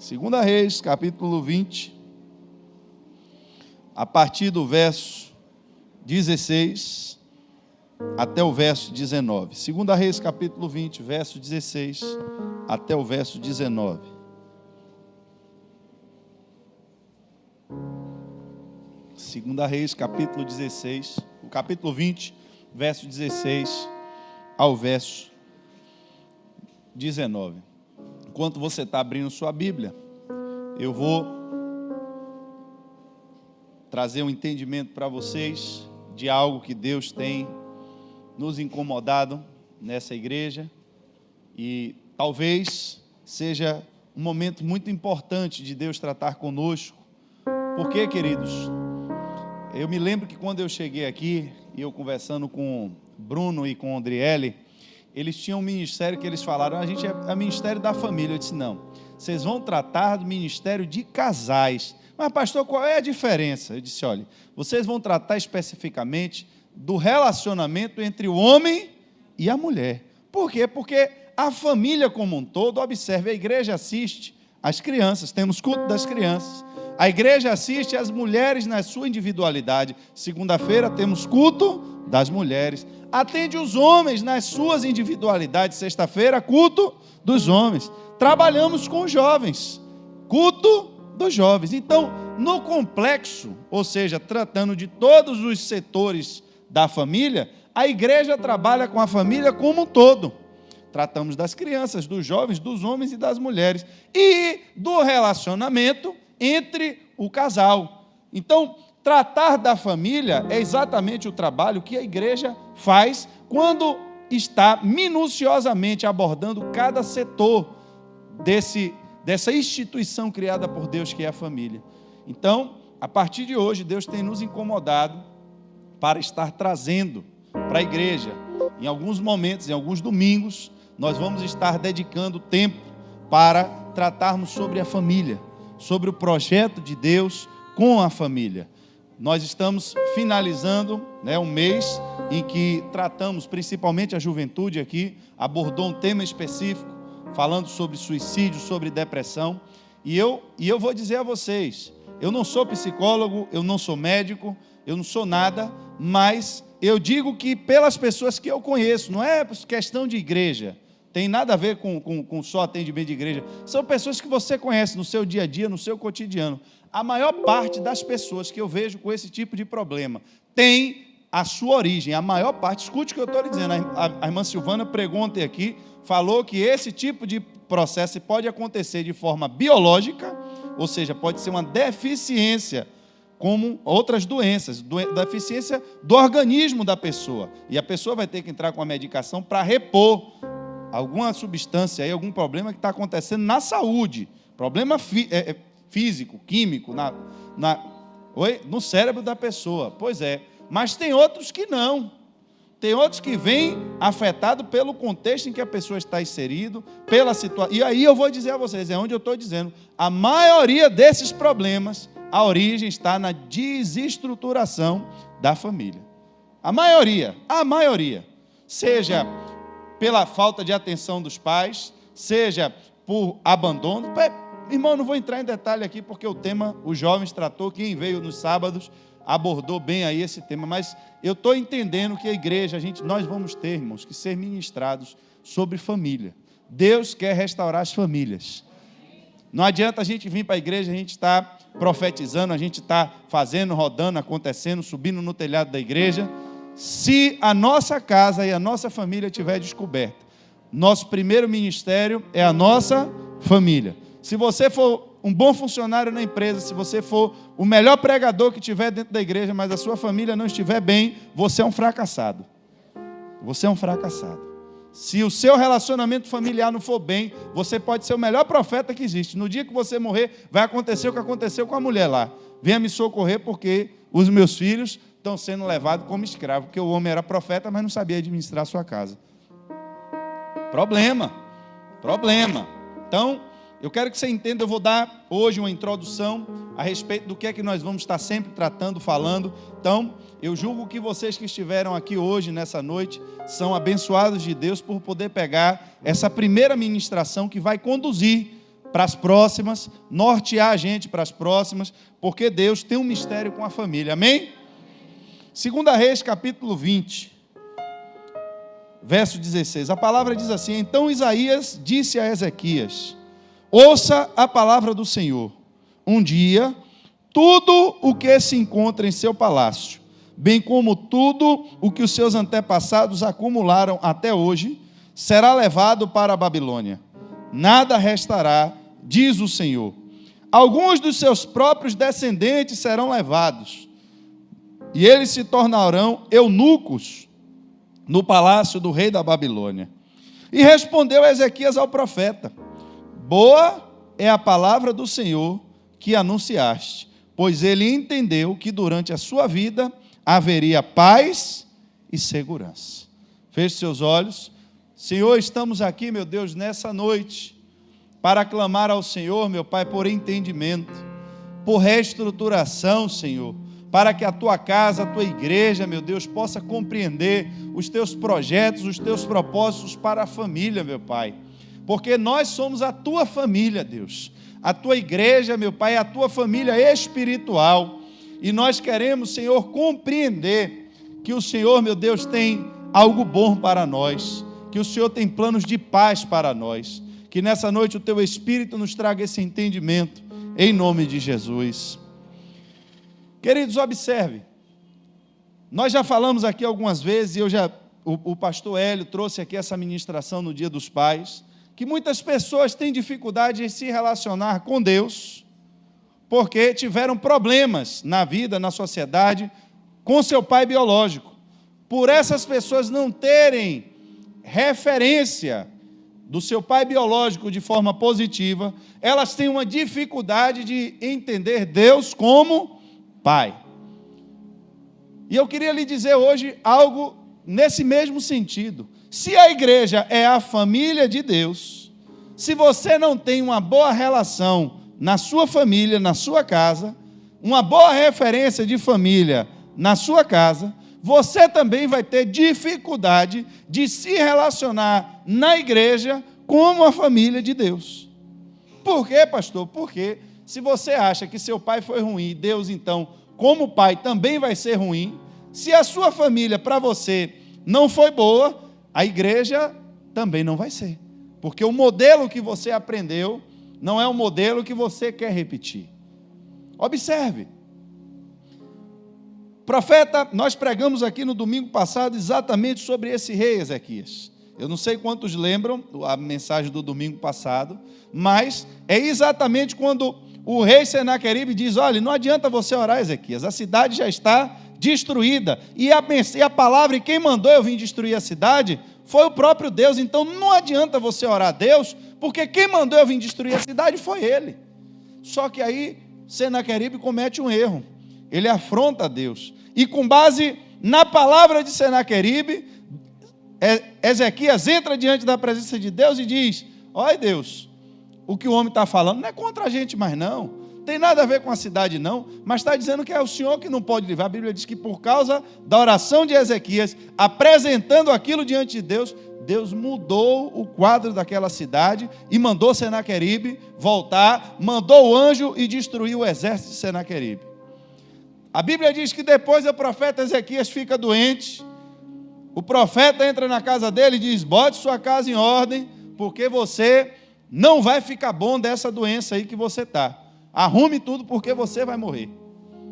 Segunda Reis, capítulo 20, a partir do verso 16 até o verso 19. Segunda Reis, capítulo 20, verso 16 até o verso 19. Segunda Reis, capítulo 16, o capítulo 20, verso 16 ao verso 19. Enquanto você está abrindo sua Bíblia, eu vou trazer um entendimento para vocês de algo que Deus tem nos incomodado nessa igreja, e talvez seja um momento muito importante de Deus tratar conosco. Porque, queridos, eu me lembro que quando eu cheguei aqui, e eu conversando com Bruno e com Andriele, eles tinham um ministério que eles falaram: a gente é ministério da família. Eu disse: não, vocês vão tratar do ministério de casais. Mas pastor, qual é a diferença? Eu disse: olha, vocês vão tratar especificamente do relacionamento entre o homem e a mulher. Por quê? Porque a família como um todo, observe, a igreja assiste as crianças, temos culto das crianças, a igreja assiste as mulheres na sua individualidade. Segunda-feira temos culto das mulheres, atende os homens nas suas individualidades. Sexta-feira, culto dos homens. Trabalhamos com os jovens, culto dos jovens. Então, no complexo, ou seja, tratando de todos os setores da família, a igreja trabalha com a família como um todo. Tratamos das crianças, dos jovens, dos homens e das mulheres, e do relacionamento entre o casal. Então, tratar da família é exatamente o trabalho que a igreja faz quando está minuciosamente abordando cada setor dessa instituição criada por Deus, que é a família. Então, a partir de hoje, Deus tem nos incomodado para estar trazendo para a igreja, em alguns momentos, em alguns domingos, nós vamos estar dedicando tempo para tratarmos sobre a família, sobre o projeto de Deus com a família. Nós estamos finalizando um mês em que tratamos, principalmente a juventude aqui, abordou um tema específico, falando sobre suicídio, sobre depressão, e eu vou dizer a vocês, eu não sou psicólogo, eu não sou médico, eu não sou nada, mas eu digo que pelas pessoas que eu conheço, não é questão de igreja, tem nada a ver com só atendimento de igreja, são pessoas que você conhece no seu dia a dia, no seu cotidiano. A maior parte das pessoas que eu vejo com esse tipo de problema tem a sua origem, a maior parte, escute o que eu estou lhe dizendo, a irmã Silvana pregou ontem aqui, falou que esse tipo de processo pode acontecer de forma biológica, ou seja, pode ser uma deficiência, como outras doenças, deficiência do organismo da pessoa, e a pessoa vai ter que entrar com a medicação para repor alguma substância, aí, algum problema que está acontecendo na saúde, problema físico, químico, no cérebro da pessoa. Pois é, mas tem outros que não, tem outros que vêm afetado pelo contexto em que a pessoa está inserido, pela situação, e aí eu vou dizer a vocês, é onde eu estou dizendo, a maioria desses problemas, a origem está na desestruturação da família, a maioria, seja pela falta de atenção dos pais, seja por abandono. Irmão, não vou entrar em detalhe aqui, porque o tema, os jovens tratou, quem veio nos sábados, abordou bem aí esse tema, mas eu estou entendendo que a igreja, nós vamos ter, irmãos, que ser ministrados sobre família. Deus quer restaurar as famílias. Não adianta a gente vir para a igreja, a gente está profetizando, a gente está fazendo, rodando, acontecendo, subindo no telhado da igreja, se a nossa casa e a nossa família estiver descoberta. Nosso primeiro ministério é a nossa família. Se você for um bom funcionário na empresa, se você for o melhor pregador que tiver dentro da igreja, mas a sua família não estiver bem, você é um fracassado. Você é um fracassado. Se o seu relacionamento familiar não for bem, você pode ser o melhor profeta que existe. No dia que você morrer, vai acontecer o que aconteceu com a mulher lá. Venha me socorrer porque os meus filhos estão sendo levados como escravos, porque o homem era profeta, mas não sabia administrar a sua casa. Problema. Então, eu quero que você entenda, eu vou dar hoje uma introdução a respeito do que é que nós vamos estar sempre tratando, falando. Então, eu julgo que vocês que estiveram aqui hoje, nessa noite, são abençoados de Deus por poder pegar essa primeira ministração que vai conduzir para as próximas, nortear a gente para as próximas, porque Deus tem um mistério com a família, amém? 2 Reis, capítulo 20, verso 16, a palavra diz assim: então Isaías disse a Ezequias: ouça a palavra do Senhor, um dia, tudo o que se encontra em seu palácio, bem como tudo o que os seus antepassados acumularam até hoje, será levado para a Babilônia. Nada restará, diz o Senhor. Alguns dos seus próprios descendentes serão levados, e eles se tornarão eunucos no palácio do rei da Babilônia. E respondeu Ezequias ao profeta: boa é a palavra do Senhor que anunciaste, pois ele entendeu que durante a sua vida haveria paz e segurança. Feche seus olhos. Senhor, estamos aqui, meu Deus, nessa noite, para clamar ao Senhor, meu Pai, por entendimento, por reestruturação, Senhor, para que a tua casa, a tua igreja, meu Deus, possa compreender os teus projetos, os teus propósitos para a família, meu Pai, porque nós somos a tua família, Deus, a tua igreja, meu Pai, a tua família espiritual, e nós queremos, Senhor, compreender que o Senhor, meu Deus, tem algo bom para nós, que o Senhor tem planos de paz para nós, que nessa noite o teu Espírito nos traga esse entendimento, em nome de Jesus. Queridos, observe, nós já falamos aqui algumas vezes, e o pastor Hélio trouxe aqui essa ministração no Dia dos Pais, que muitas pessoas têm dificuldade em se relacionar com Deus, porque tiveram problemas na vida, na sociedade, com seu pai biológico. Por essas pessoas não terem referência do seu pai biológico de forma positiva, elas têm uma dificuldade de entender Deus como Pai. E eu queria lhe dizer hoje algo nesse mesmo sentido. Se a igreja é a família de Deus, se você não tem uma boa relação na sua família, na sua casa, uma boa referência de família na sua casa, você também vai ter dificuldade de se relacionar na igreja como a família de Deus. Por quê, pastor? Porque se você acha que seu pai foi ruim, Deus então, como pai, também vai ser ruim, se a sua família para você não foi boa, a igreja também não vai ser. Porque o modelo que você aprendeu não é o modelo que você quer repetir. Observe. Profeta, nós pregamos aqui no domingo passado exatamente sobre esse rei Ezequias. Eu não sei quantos lembram a mensagem do domingo passado, mas é exatamente quando o rei Senaqueribe diz: olha, não adianta você orar, Ezequias, a cidade já está destruída, e a palavra, e quem mandou eu vir destruir a cidade, foi o próprio Deus, então não adianta você orar a Deus, porque quem mandou eu vir destruir a cidade foi ele. Só que aí Senaqueribe comete um erro, ele afronta a Deus, e com base na palavra de Senaqueribe, Ezequias entra diante da presença de Deus e diz: olha Deus, o que o homem está falando não é contra a gente mais não, tem nada a ver com a cidade não, mas está dizendo que é o Senhor que não pode livrar. A Bíblia diz que por causa da oração de Ezequias, apresentando aquilo diante de Deus, Deus mudou o quadro daquela cidade e mandou Senaqueribe voltar, mandou o anjo e destruiu o exército de Senaqueribe. A Bíblia diz que depois o profeta Ezequias fica doente, o profeta entra na casa dele e diz: bote sua casa em ordem, porque você não vai ficar bom dessa doença aí que você está. Arrume tudo porque você vai morrer.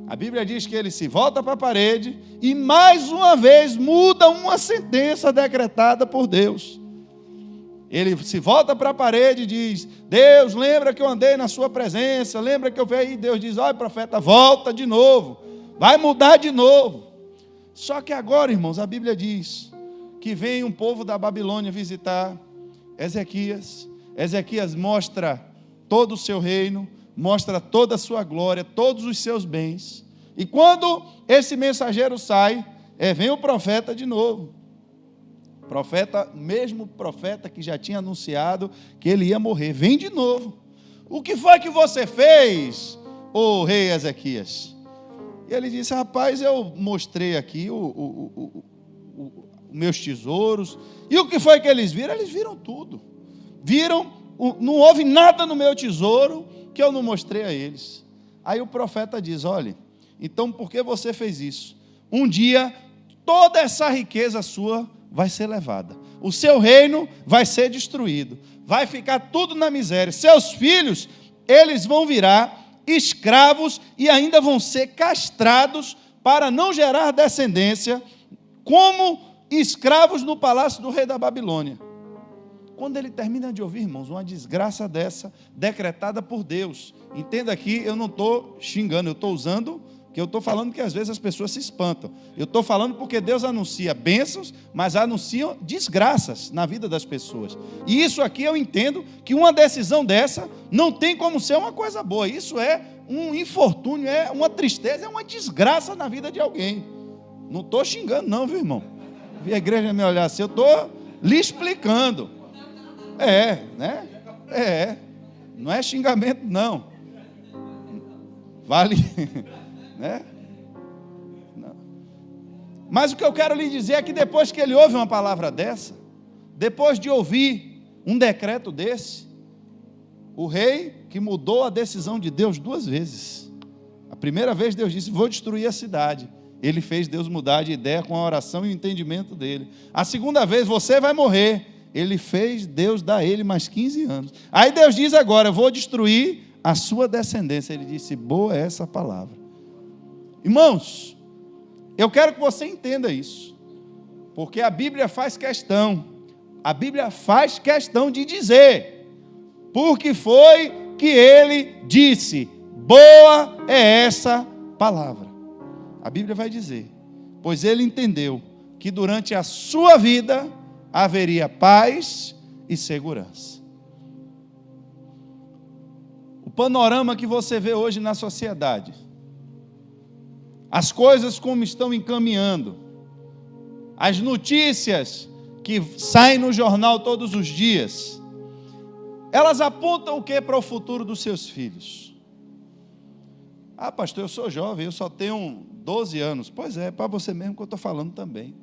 A Bíblia diz que ele se volta para a parede e mais uma vez muda uma sentença decretada por Deus. Ele se volta para a parede e diz: Deus, lembra que eu andei na sua presença, lembra que eu veio aí. Deus diz: olha, profeta, volta de novo, vai mudar de novo. Só que agora, irmãos, a Bíblia diz que vem um povo da Babilônia visitar Ezequias. Ezequias mostra todo o seu reino, mostra toda a sua glória, todos os seus bens. E quando esse mensageiro sai, vem o profeta de novo. Profeta, mesmo profeta que já tinha anunciado que ele ia morrer, vem de novo. O que foi que você fez, ô rei Ezequias? E ele disse: rapaz, eu mostrei aqui meus tesouros. E o que foi que eles viram? Eles viram tudo. Viram não houve nada no meu tesouro que eu não mostrei a eles. Aí o profeta diz: olha, então por que você fez isso? Um dia toda essa riqueza sua vai ser levada, o seu reino vai ser destruído, vai ficar tudo na miséria, seus filhos, eles vão virar escravos e ainda vão ser castrados para não gerar descendência, como escravos no palácio do rei da Babilônia. Quando ele termina de ouvir, irmãos, uma desgraça dessa, decretada por Deus, entenda aqui, eu não estou xingando, eu estou usando, que eu estou falando que às vezes as pessoas se espantam, eu estou falando porque Deus anuncia bênçãos, mas anuncia desgraças na vida das pessoas, e isso aqui eu entendo, que uma decisão dessa, não tem como ser uma coisa boa, isso é um infortúnio, é uma tristeza, é uma desgraça na vida de alguém, não estou xingando não, viu, irmão? Vi a igreja me olhar assim, eu estou lhe explicando, né? Não é xingamento não, vale, né? Não. Mas o que eu quero lhe dizer é que depois que ele ouve uma palavra dessa, depois de ouvir um decreto desse, o rei que mudou a decisão de Deus 2 vezes, a primeira vez Deus disse: vou destruir a cidade, ele fez Deus mudar de ideia com a oração e o entendimento dele. A segunda vez: você vai morrer, ele fez Deus dar a ele mais 15 anos. Aí Deus diz agora: eu vou destruir a sua descendência. Ele disse: boa é essa palavra. Irmãos, eu quero que você entenda isso, porque a Bíblia faz questão de dizer, porque foi que ele disse, boa é essa palavra. A Bíblia vai dizer, pois ele entendeu que durante a sua vida haveria paz e segurança. O panorama que você vê hoje na sociedade, as coisas como estão encaminhando, as notícias que saem no jornal todos os dias, elas apontam o que para o futuro dos seus filhos? Ah, pastor, eu sou jovem, eu só tenho 12 anos. Pois é, para você mesmo que eu estou falando também.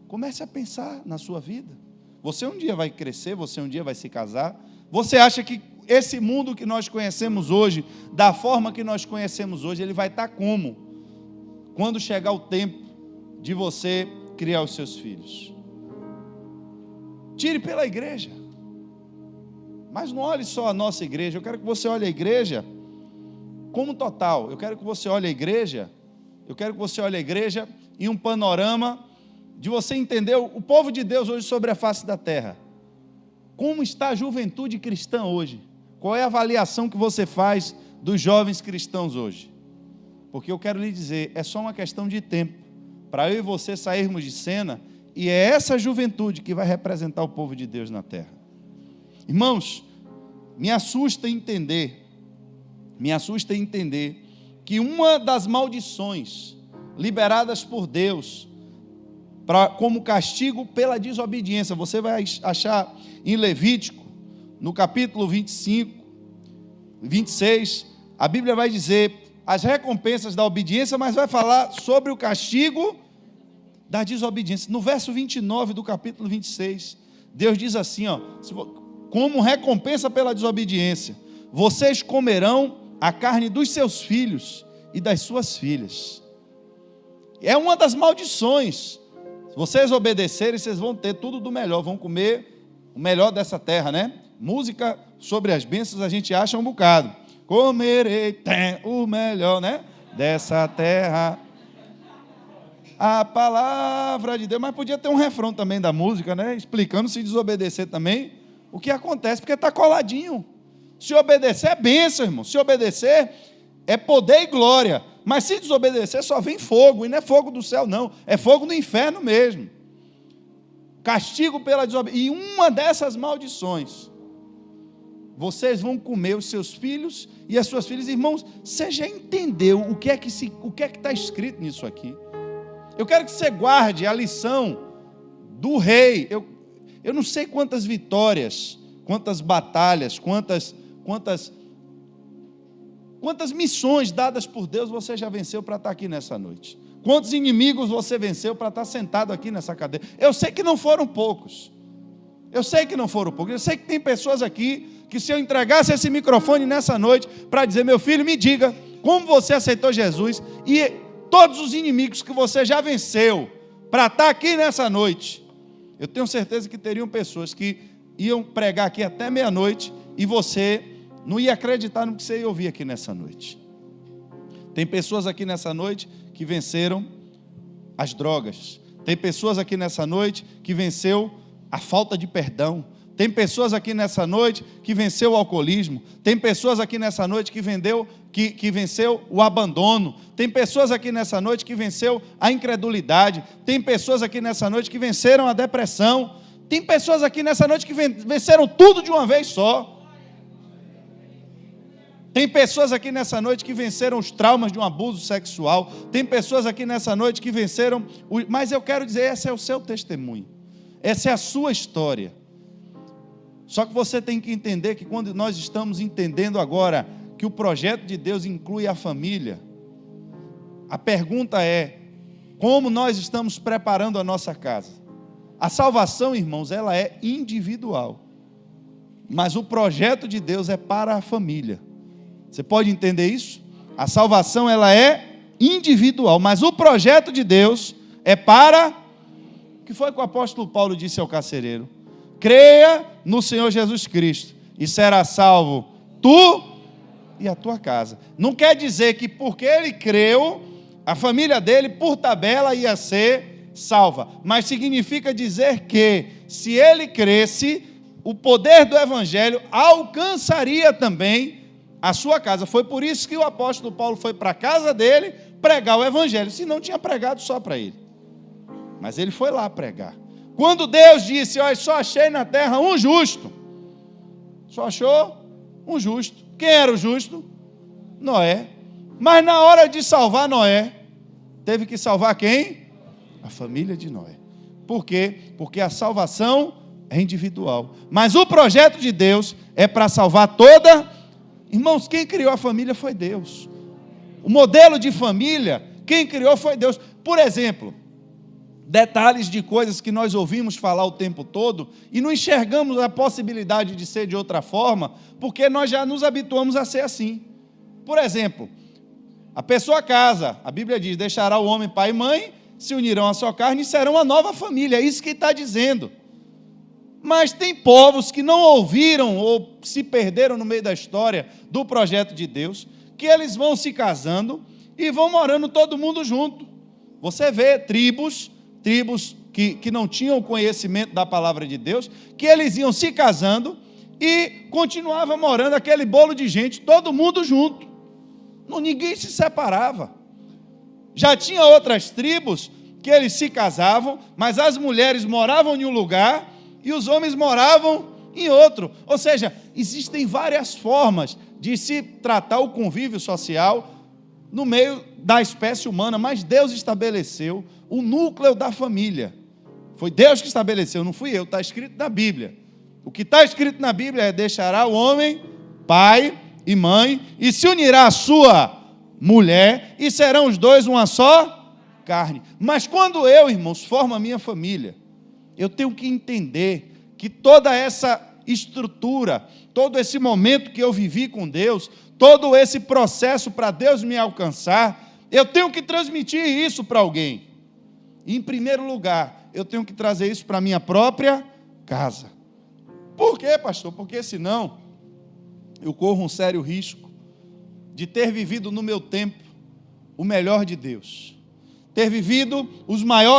Comece a pensar na sua vida. Você um dia vai crescer, você um dia vai se casar. Você acha que esse mundo que nós conhecemos hoje, da forma que nós conhecemos hoje, ele vai estar como? Quando chegar o tempo de você criar os seus filhos. Tire pela igreja. Mas não olhe só a nossa igreja, eu quero que você olhe a igreja como total. Eu quero que você olhe a igreja em um panorama de você entender o povo de Deus hoje sobre a face da terra. Como está a juventude cristã hoje? Qual é a avaliação que você faz dos jovens cristãos hoje? Porque eu quero lhe dizer, é só uma questão de tempo para eu e você sairmos de cena, e é essa juventude que vai representar o povo de Deus na terra. Irmãos, me assusta entender que uma das maldições liberadas por Deus como castigo pela desobediência, você vai achar em Levítico, no capítulo 25, 26, a Bíblia vai dizer as recompensas da obediência, mas vai falar sobre o castigo da desobediência. No verso 29 do capítulo 26, Deus diz assim, como recompensa pela desobediência, vocês comerão a carne dos seus filhos e das suas filhas. É uma das maldições. Se vocês obedecerem, vocês vão ter tudo do melhor, vão comer o melhor dessa terra, né? Música sobre as bênçãos a gente acha um bocado. Comerei o melhor, né? Dessa terra. A palavra de Deus, mas podia ter um refrão também da música, né? Explicando se desobedecer também, o que acontece, porque está coladinho. Se obedecer é bênção, irmão. Se obedecer é poder e glória. Mas se desobedecer só vem fogo, e não é fogo do céu não, é fogo do inferno mesmo. Castigo pela desobediência. E uma dessas maldições, vocês vão comer os seus filhos e as suas filhas. Irmãos, você já entendeu o que é que está escrito nisso aqui? Eu quero que você guarde a lição do rei. Eu não sei quantas vitórias, quantas batalhas, quantas missões dadas por Deus você já venceu para estar aqui nessa noite. Quantos inimigos você venceu para estar sentado aqui nessa cadeira. Eu sei que não foram poucos. Eu sei que não foram poucos. Eu sei que tem pessoas aqui que, se eu entregasse esse microfone nessa noite para dizer: meu filho, me diga como você aceitou Jesus e todos os inimigos que você já venceu para estar aqui nessa noite, eu tenho certeza que teriam pessoas que iam pregar aqui até meia-noite e você não ia acreditar no que você ia ouvir aqui nessa noite. Tem pessoas aqui nessa noite que venceram as drogas. Tem pessoas aqui nessa noite que venceu a falta de perdão. Tem pessoas aqui nessa noite que venceu o alcoolismo. Tem pessoas aqui nessa noite que venceu o abandono. Tem pessoas aqui nessa noite que venceu a incredulidade. Tem pessoas aqui nessa noite que venceram a depressão. Tem pessoas aqui nessa noite que venceram tudo de uma vez só. Tem pessoas aqui nessa noite que venceram os traumas de um abuso sexual. Tem pessoas aqui nessa noite que venceram... Mas eu quero dizer, esse é o seu testemunho. Essa é a sua história. Só que você tem que entender que quando nós estamos entendendo agora que o projeto de Deus inclui a família, a pergunta é: como nós estamos preparando a nossa casa? A salvação, irmãos, ela é individual. Mas o projeto de Deus é para a família. Você pode entender isso? A salvação, ela é individual, mas o projeto de Deus é para... O que foi que o apóstolo Paulo disse ao carcereiro? Creia no Senhor Jesus Cristo e será salvo tu e a tua casa. Não quer dizer que porque ele creu, a família dele, por tabela, ia ser salva. Mas significa dizer que, se ele cresce, o poder do evangelho alcançaria também a sua casa. Foi por isso que o apóstolo Paulo foi para a casa dele pregar o evangelho, se não tinha pregado só para ele. Mas ele foi lá pregar. Quando Deus disse: olha, só achei na terra um justo. Só achou um justo. Quem era o justo? Noé. Mas na hora de salvar Noé, teve que salvar quem? A família de Noé. Por quê? Porque a salvação é individual. Mas o projeto de Deus é para salvar toda... Irmãos, quem criou a família foi Deus. O modelo de família, quem criou foi Deus. Por exemplo, detalhes de coisas que nós ouvimos falar o tempo todo e não enxergamos a possibilidade de ser de outra forma, porque nós já nos habituamos a ser assim. Por exemplo, a pessoa casa, a Bíblia diz: deixará o homem pai e mãe, se unirão à sua carne e serão uma nova família. É isso que está dizendo. Mas tem povos que não ouviram ou se perderam no meio da história do projeto de Deus, que eles vão se casando e vão morando todo mundo junto. Você vê tribos que não tinham conhecimento da palavra de Deus, que eles iam se casando e continuava morando aquele bolo de gente, todo mundo junto. Ninguém se separava. Já tinha outras tribos que eles se casavam, mas as mulheres moravam em um lugar e os homens moravam em outro. Ou seja, existem várias formas de se tratar o convívio social no meio da espécie humana, mas Deus estabeleceu o núcleo da família. Foi Deus que estabeleceu, não fui eu, está escrito na Bíblia. O que está escrito na Bíblia é: deixará o homem pai e mãe e se unirá à sua mulher e serão os dois uma só carne. Mas quando eu, irmãos, formo a minha família, eu tenho que entender que toda essa estrutura, todo esse momento que eu vivi com Deus, todo esse processo para Deus me alcançar, eu tenho que transmitir isso para alguém. E, em primeiro lugar, eu tenho que trazer isso para a minha própria casa. Por quê, pastor? Porque senão eu corro um sério risco de ter vivido no meu tempo o melhor de Deus, ter vivido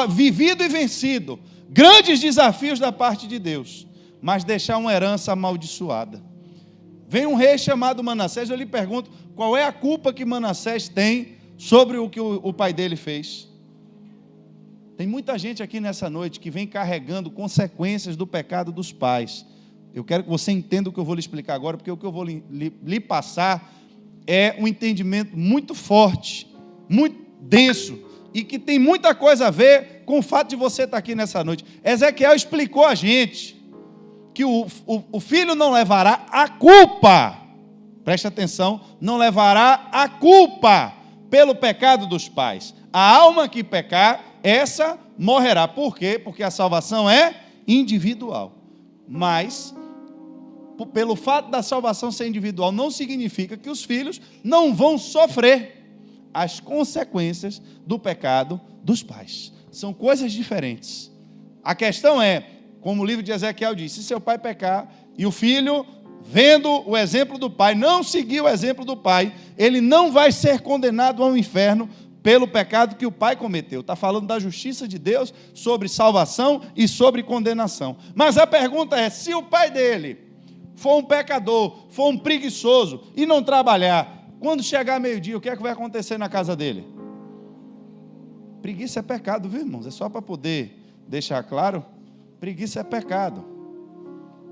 vivido e vencido grandes desafios da parte de Deus, mas deixar uma herança amaldiçoada. Vem um rei chamado Manassés, eu lhe pergunto: qual é a culpa que Manassés tem sobre o que o pai dele fez? Tem muita gente aqui nessa noite que vem carregando consequências do pecado dos pais. Eu quero que você entenda o que eu vou lhe explicar agora, porque o que eu vou lhe passar é um entendimento muito forte, muito denso, e que tem muita coisa a ver com o fato de você estar aqui nessa noite. Ezequiel explicou a gente que o filho não levará a culpa, preste atenção, não levará a culpa pelo pecado dos pais. A alma que pecar, essa morrerá. Por quê? Porque a salvação é individual. Mas, pelo fato da salvação ser individual, não significa que os filhos não vão sofrer as consequências do pecado dos pais. São coisas diferentes. A questão é, como o livro de Ezequiel diz, se seu pai pecar e o filho, vendo o exemplo do pai, não seguir o exemplo do pai, ele não vai ser condenado ao inferno pelo pecado que o pai cometeu. Está falando da justiça de Deus sobre salvação e sobre condenação. Mas a pergunta é, se o pai dele for um pecador, for um preguiçoso e não trabalhar, quando chegar meio-dia, o que é que vai acontecer na casa dele? Preguiça é pecado, viu, irmãos? É só para poder deixar claro. Preguiça é pecado,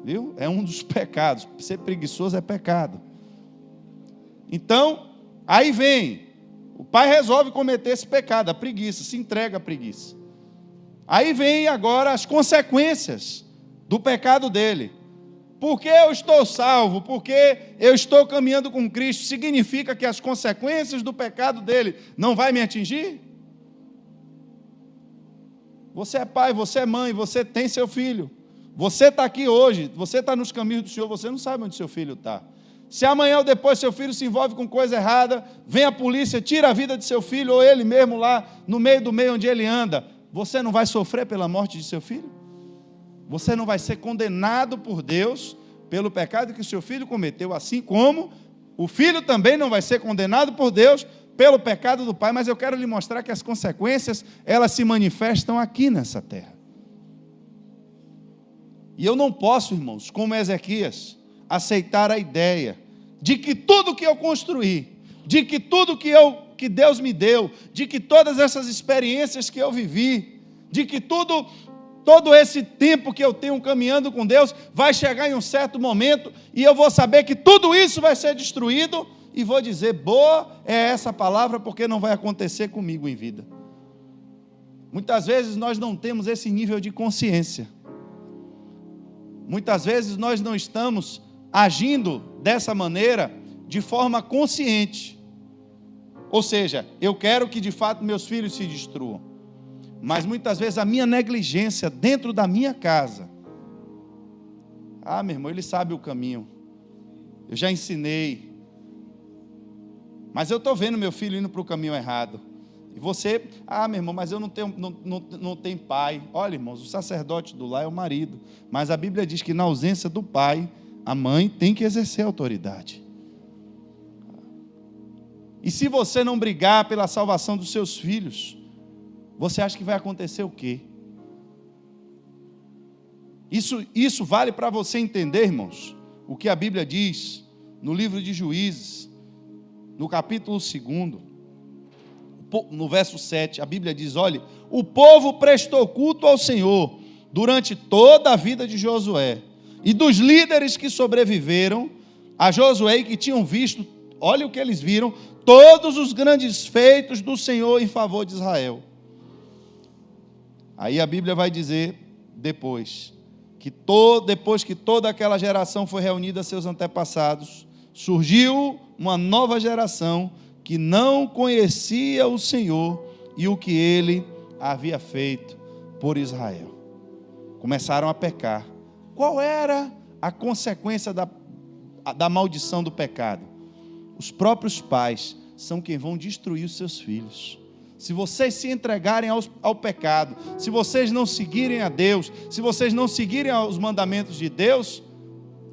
viu? É um dos pecados. Ser preguiçoso é pecado. Então, aí vem, o pai resolve cometer esse pecado, a preguiça, se entrega à preguiça. Aí vem agora as consequências do pecado dele. Porque eu estou salvo, porque eu estou caminhando com Cristo, significa que as consequências do pecado dele não vai me atingir? Você é pai, você é mãe, você tem seu filho. Você está aqui hoje, você está nos caminhos do Senhor, você não sabe onde seu filho está. Se amanhã ou depois seu filho se envolve com coisa errada, vem a polícia, tira a vida de seu filho, ou ele mesmo lá no meio do meio onde ele anda, você não vai sofrer pela morte de seu filho? Você não vai ser condenado por Deus pelo pecado que o seu filho cometeu, assim como o filho também não vai ser condenado por Deus pelo pecado do pai, mas eu quero lhe mostrar que as consequências, elas se manifestam aqui nessa terra. E eu não posso, irmãos, como Ezequias, aceitar a ideia de que tudo que eu construí, de que tudo que Deus me deu, de que todas essas experiências que eu vivi, de que todo esse tempo que eu tenho caminhando com Deus, vai chegar em um certo momento, e eu vou saber que tudo isso vai ser destruído, e vou dizer, boa é essa palavra, porque não vai acontecer comigo em vida. Muitas vezes nós não temos esse nível de consciência. Muitas vezes nós não estamos agindo dessa maneira de forma consciente. Ou seja, eu quero que de fato meus filhos se destruam. Mas muitas vezes a minha negligência dentro da minha casa. Meu irmão, ele sabe o caminho. Eu já ensinei. Mas eu estou vendo meu filho indo para o caminho errado. E você, meu irmão, mas eu não tenho pai. Olha, irmãos, o sacerdote do lar é o marido. Mas a Bíblia diz que na ausência do pai, a mãe tem que exercer a autoridade. E se você não brigar pela salvação dos seus filhos, você acha que vai acontecer o quê? Isso vale para você entender, irmãos, o que a Bíblia diz no livro de Juízes, no capítulo 2, no verso 7, a Bíblia diz, olha, o povo prestou culto ao Senhor durante toda a vida de Josué, e dos líderes que sobreviveram a Josué e que tinham visto, olha o que eles viram, todos os grandes feitos do Senhor em favor de Israel. Aí a Bíblia vai dizer, depois que toda aquela geração foi reunida a seus antepassados, surgiu uma nova geração que não conhecia o Senhor e o que Ele havia feito por Israel. Começaram a pecar. Qual era a consequência da maldição do pecado? Os próprios pais são quem vão destruir os seus filhos. Se vocês se entregarem ao pecado, se vocês não seguirem a Deus, se vocês não seguirem os mandamentos de Deus,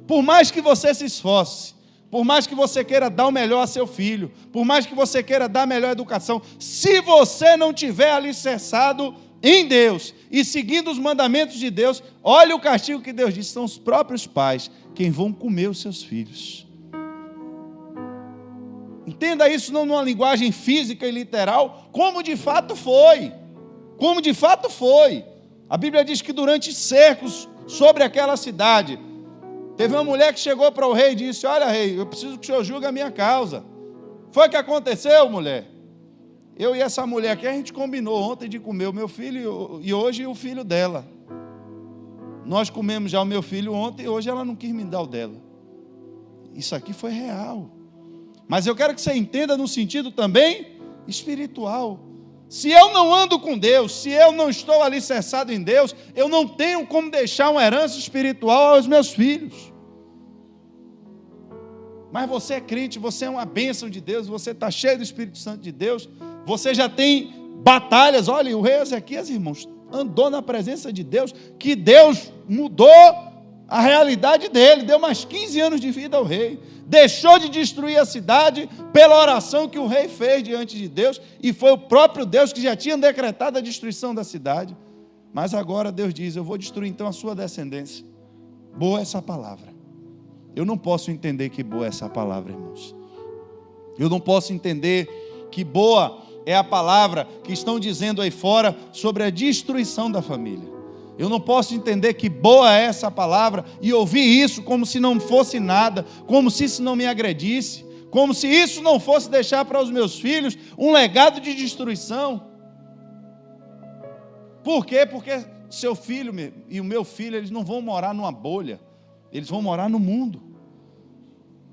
por mais que você se esforce, por mais que você queira dar o melhor a seu filho, por mais que você queira dar a melhor educação, se você não tiver alicerçado em Deus e seguindo os mandamentos de Deus, olha o castigo que Deus diz, são os próprios pais quem vão comer os seus filhos. Entenda isso não numa linguagem física e literal, como de fato foi. Como de fato foi. A Bíblia diz que durante cercos sobre aquela cidade, teve uma mulher que chegou para o rei e disse, olha rei, eu preciso que o senhor julgue a minha causa. Foi o que aconteceu, mulher? Eu e essa mulher aqui, a gente combinou ontem de comer o meu filho e hoje o filho dela. Nós comemos já o meu filho ontem e hoje ela não quis me dar o dela. Isso aqui foi real. Mas eu quero que você entenda no sentido também espiritual. Se eu não ando com Deus, se eu não estou alicerçado em Deus, eu não tenho como deixar uma herança espiritual aos meus filhos. Mas você é crente, você é uma bênção de Deus, você está cheio do Espírito Santo de Deus, você já tem batalhas. Olha, o rei Ezequias, irmãos, andou na presença de Deus, que Deus mudou a realidade dele, deu mais 15 anos de vida ao rei, deixou de destruir a cidade pela oração que o rei fez diante de Deus, e foi o próprio Deus que já tinha decretado a destruição da cidade. Mas agora Deus diz: eu vou destruir então a sua descendência. Boa essa palavra. Eu não posso entender que boa é essa palavra, irmãos. Eu não posso entender que boa é a palavra que estão dizendo aí fora sobre a destruição da família. Eu não posso entender que boa é essa palavra e ouvir isso como se não fosse nada, como se isso não me agredisse, como se isso não fosse deixar para os meus filhos um legado de destruição. Por quê? Porque seu filho e o meu filho, eles não vão morar numa bolha, eles vão morar no mundo.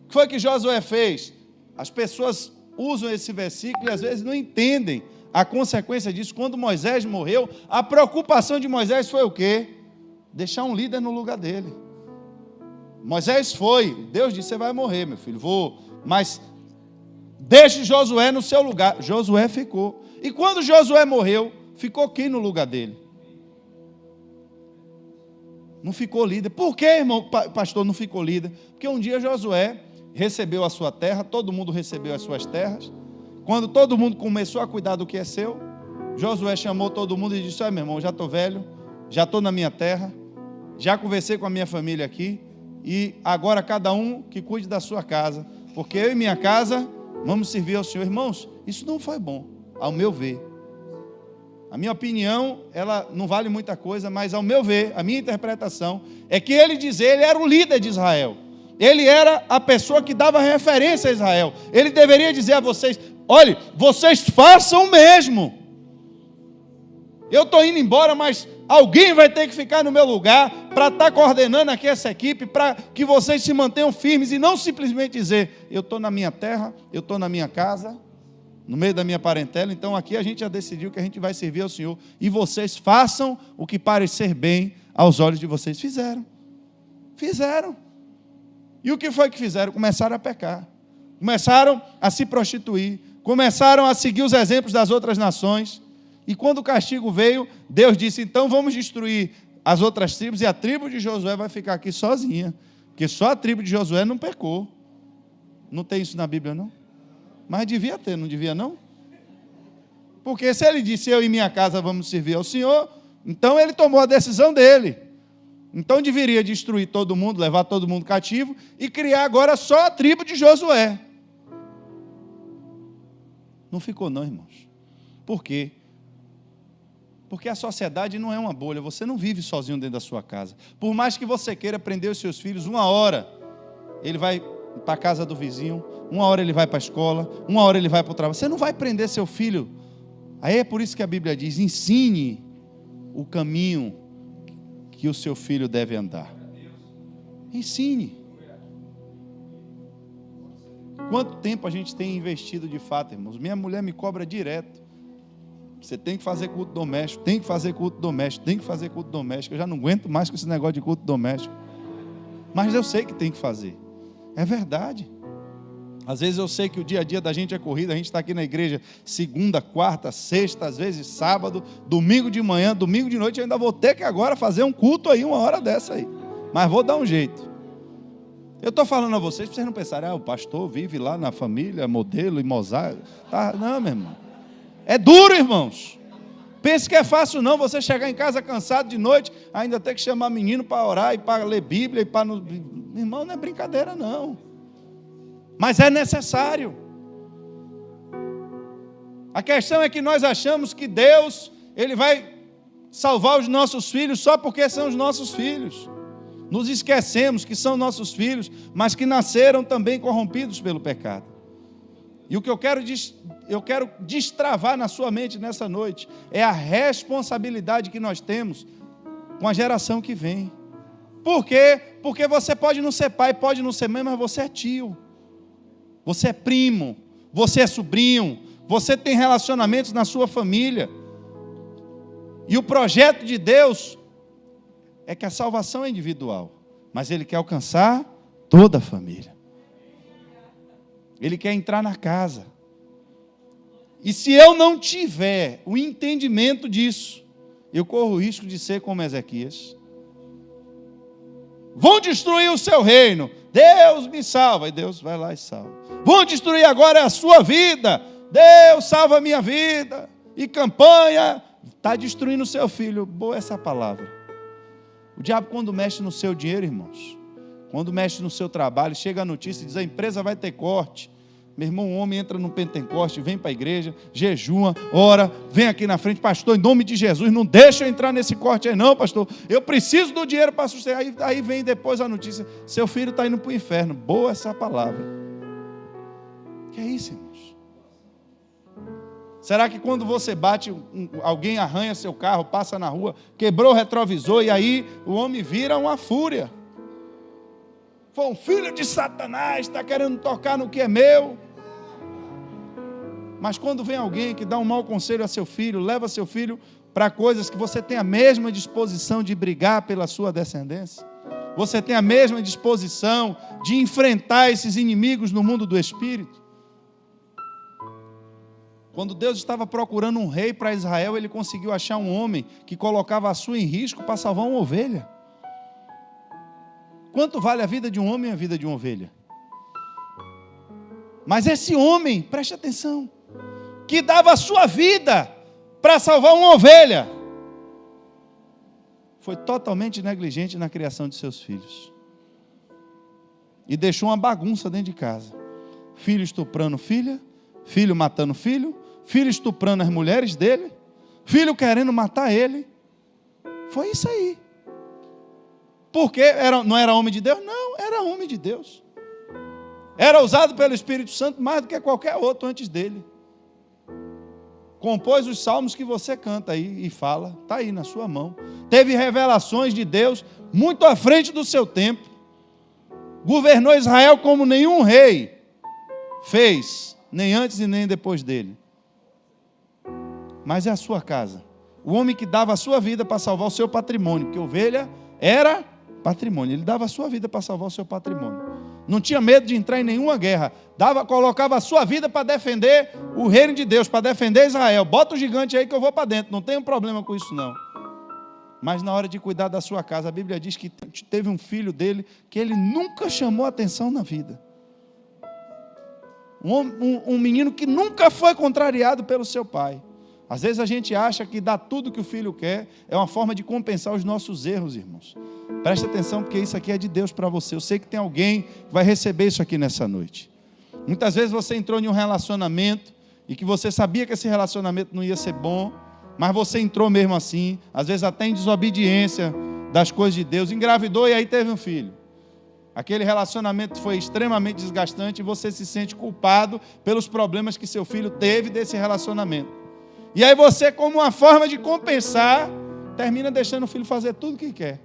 O que foi que Josué fez? As pessoas usam esse versículo e às vezes não entendem a consequência disso. Quando Moisés morreu, a preocupação de Moisés foi o quê? Deixar um líder no lugar dele. Moisés foi, Deus disse: você vai morrer, meu filho, vou, mas deixe Josué no seu lugar. Josué ficou. E quando Josué morreu, ficou quem no lugar dele? Não ficou líder. Por que, irmão, pastor, não ficou líder? Porque um dia Josué recebeu a sua terra, todo mundo recebeu as suas terras. Quando todo mundo começou a cuidar do que é seu, Josué chamou todo mundo e disse: meu irmão, já estou velho, já estou na minha terra, já conversei com a minha família aqui, e agora cada um que cuide da sua casa, porque eu e minha casa vamos servir ao Senhor. Irmãos, isso não foi bom, ao meu ver. A minha opinião, ela não vale muita coisa, mas ao meu ver, a minha interpretação é que ele era o líder de Israel. Ele era a pessoa que dava referência a Israel. Ele deveria dizer a vocês: olhe, vocês façam o mesmo. Eu estou indo embora, mas alguém vai ter que ficar no meu lugar para estar coordenando aqui essa equipe, para que vocês se mantenham firmes e não simplesmente dizer: eu estou na minha terra, eu estou na minha casa, no meio da minha parentela, então aqui a gente já decidiu que a gente vai servir ao Senhor, e vocês façam o que parecer bem aos olhos de vocês. Fizeram. E o que foi que fizeram? Começaram a pecar, começaram a se prostituir, começaram a seguir os exemplos das outras nações, e quando o castigo veio, Deus disse: então vamos destruir as outras tribos, e a tribo de Josué vai ficar aqui sozinha, porque só a tribo de Josué não pecou. Não tem isso na Bíblia, não? Mas devia ter, não devia, não? Porque se ele disse: eu e minha casa vamos servir ao Senhor, então ele tomou a decisão dele. Então deveria destruir todo mundo, levar todo mundo cativo e criar agora só a tribo de Josué. Não ficou não, irmãos. Por quê? Porque a sociedade não é uma bolha, você não vive sozinho dentro da sua casa. Por mais que você queira prender os seus filhos, uma hora ele vai para a casa do vizinho, uma hora ele vai para a escola, uma hora ele vai para o trabalho. Você não vai prender seu filho. Aí é por isso que a Bíblia diz: ensine o caminho que o seu filho deve andar. Ensine. Quanto tempo a gente tem investido de fato, irmãos? Minha mulher me cobra direto: você tem que fazer culto doméstico, tem que fazer culto doméstico, tem que fazer culto doméstico. Eu já não aguento mais com esse negócio de culto doméstico. Mas eu sei que tem que fazer. É verdade. Às vezes eu sei que o dia a dia da gente é corrida, a gente está aqui na igreja segunda, quarta, sexta, às vezes sábado, domingo de manhã, domingo de noite. Eu ainda vou ter que agora fazer um culto aí, uma hora dessa aí. Mas vou dar um jeito. Eu estou falando a vocês, para vocês não pensarem: o pastor vive lá na família, modelo e mosaico. Tá, não, meu irmão. É duro, irmãos. Pense que é fácil não, você chegar em casa cansado de noite, ainda ter que chamar menino para orar e para ler Bíblia e para... Irmão, não é brincadeira não. Mas é necessário. A questão é que nós achamos que Deus, Ele vai salvar os nossos filhos só porque são os nossos filhos. Nos esquecemos que são nossos filhos, mas que nasceram também corrompidos pelo pecado. E o que eu quero destravar na sua mente nessa noite é a responsabilidade que nós temos com a geração que vem. Por quê? Porque você pode não ser pai, pode não ser mãe, mas você é tio, você é primo, você é sobrinho, Você tem relacionamentos na sua família. E o projeto de Deus é que a salvação é individual, mas Ele quer alcançar toda a família. Ele quer entrar na casa. E se eu não tiver o entendimento disso, eu corro o risco de ser como Ezequias. Vão destruir o seu reino. Deus me salva. E Deus vai lá e salva. Vão destruir agora a sua vida. Deus salva a minha vida. E campanha. Está destruindo o seu filho. Boa essa palavra. O diabo, quando mexe no seu dinheiro, irmãos, quando mexe no seu trabalho, chega a notícia e diz: a empresa vai ter corte. Meu irmão, um homem entra no Pentecoste, vem para a igreja, jejua, ora, vem aqui na frente: pastor, em nome de Jesus, não deixa eu entrar nesse corte aí não, pastor, eu preciso do dinheiro para sustentar. Aí vem depois a notícia: seu filho está indo para o inferno. Boa essa palavra. Que é isso, irmãos? Será que quando você bate, alguém arranha seu carro, passa na rua, quebrou o retrovisor, e aí o homem vira uma fúria? Foi um filho de Satanás, está querendo tocar no que é meu. Mas quando vem alguém que dá um mau conselho a seu filho, leva seu filho para coisas que você tem a mesma disposição de brigar pela sua descendência, você tem a mesma disposição de enfrentar esses inimigos no mundo do Espírito. Quando Deus estava procurando um rei para Israel, Ele conseguiu achar um homem que colocava a sua em risco para salvar uma ovelha. Quanto vale a vida de um homem e a vida de uma ovelha? Mas esse homem, preste atenção, que dava a sua vida para salvar uma ovelha, foi totalmente negligente na criação de seus filhos. E deixou uma bagunça dentro de casa. Filho estuprando filha, filho matando filho, filho estuprando as mulheres dele, filho querendo matar ele. Foi isso aí. Porque não era homem de Deus? Não, era homem de Deus. Era usado pelo Espírito Santo mais do que qualquer outro antes dele. Compôs os salmos que você canta aí e fala, está aí na sua mão. Teve revelações de Deus muito à frente do seu tempo. Governou Israel como nenhum rei fez, nem antes e nem depois dele. Mas é a sua casa. O homem que dava a sua vida para salvar o seu patrimônio, porque ovelha era patrimônio. Ele dava a sua vida para salvar o seu patrimônio. Não tinha medo de entrar em nenhuma guerra. Colocava a sua vida para defender o reino de Deus, para defender Israel. Bota o gigante aí que eu vou para dentro. Não tenho problema com isso não. Mas na hora de cuidar da sua casa, a Bíblia diz que teve um filho dele que ele nunca chamou atenção na vida. Um menino que nunca foi contrariado pelo seu pai. Às vezes a gente acha que dar tudo que o filho quer é uma forma de compensar os nossos erros, irmãos. Preste atenção, porque isso aqui é de Deus para você. Eu sei que tem alguém que vai receber isso aqui nessa noite. Muitas vezes você entrou em um relacionamento e que você sabia que esse relacionamento não ia ser bom, mas você entrou mesmo assim, às vezes até em desobediência das coisas de Deus, engravidou e aí teve um filho. Aquele relacionamento foi extremamente desgastante e você se sente culpado pelos problemas que seu filho teve desse relacionamento. E aí você, como uma forma de compensar, termina deixando o filho fazer tudo o que quer.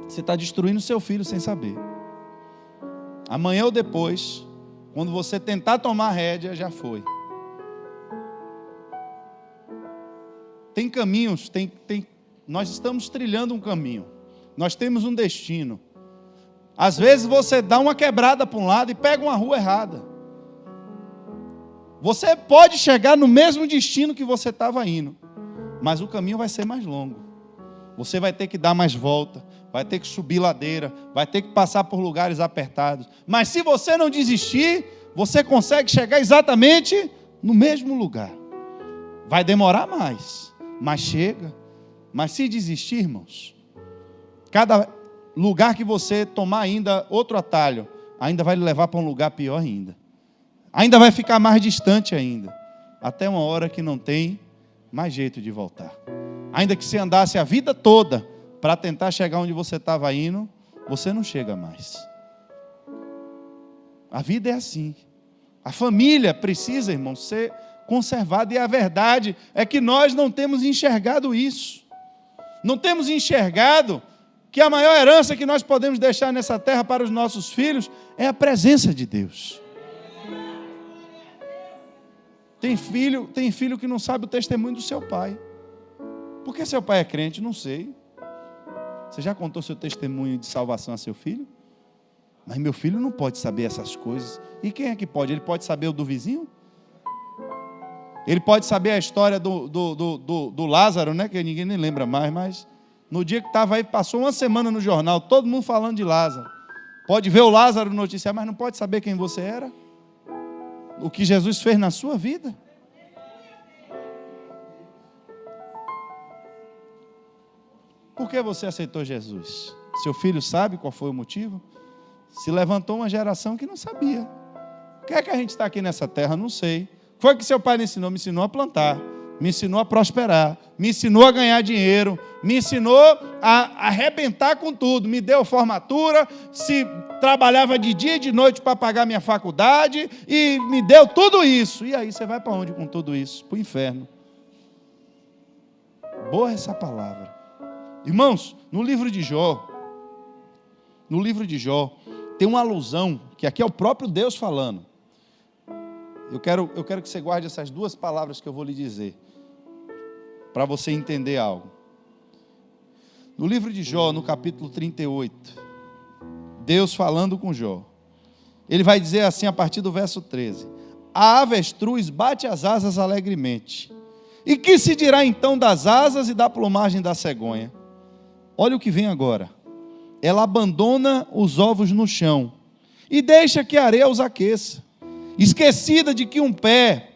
Você está destruindo seu filho sem saber. Amanhã ou depois, quando você tentar tomar a rédea, já foi. Tem caminhos, nós estamos trilhando um caminho. Nós temos um destino. Às vezes você dá uma quebrada para um lado e pega uma rua errada. Você pode chegar no mesmo destino que você estava indo, mas o caminho vai ser mais longo. Você vai ter que dar mais volta, vai ter que subir ladeira, vai ter que passar por lugares apertados. Mas se você não desistir, você consegue chegar exatamente no mesmo lugar. Vai demorar mais, mas chega. Mas se desistir, irmãos, cada lugar que você tomar ainda outro atalho, ainda vai lhe levar para um lugar pior ainda. Ainda vai ficar mais distante ainda. Até uma hora que não tem mais jeito de voltar. Ainda que você andasse a vida toda para tentar chegar onde você estava indo, você não chega mais. A vida é assim. A família precisa, irmão, ser conservada. E a verdade é que nós não temos enxergado isso. Não temos enxergado que a maior herança que nós podemos deixar nessa terra para os nossos filhos é a presença de Deus. Tem filho que não sabe o testemunho do seu pai. Por que seu pai é crente? Não sei. Você já contou seu testemunho de salvação a seu filho? Mas meu filho não pode saber essas coisas. E quem é que pode? Ele pode saber o do vizinho? Ele pode saber a história do Lázaro, né? Que ninguém nem lembra mais, mas no dia que estava aí, passou uma semana no jornal, todo mundo falando de Lázaro. Pode ver o Lázaro no noticiário, mas não pode saber quem você era? O que Jesus fez na sua vida? Por que você aceitou Jesus? Seu filho sabe qual foi o motivo? Se levantou uma geração que não sabia. O que é que a gente está aqui nessa terra? Não sei. Foi o que seu pai me ensinou? Me ensinou a plantar, me ensinou a prosperar, me ensinou a ganhar dinheiro, me ensinou a arrebentar com tudo, me deu formatura, se trabalhava de dia e de noite para pagar minha faculdade, e me deu tudo isso. E aí você vai para onde com tudo isso? Para o inferno. Boa essa palavra. Irmãos, no livro de Jó, tem uma alusão, que aqui é o próprio Deus falando. Eu quero que você guarde essas duas palavras que eu vou lhe dizer, para você entender algo. No livro de Jó, no capítulo 38, Deus falando com Jó, ele vai dizer assim a partir do verso 13: a avestruz bate as asas alegremente, e que se dirá então das asas e da plumagem da cegonha? Olha o que vem agora. Ela abandona os ovos no chão e deixa que a areia os aqueça, esquecida de que um pé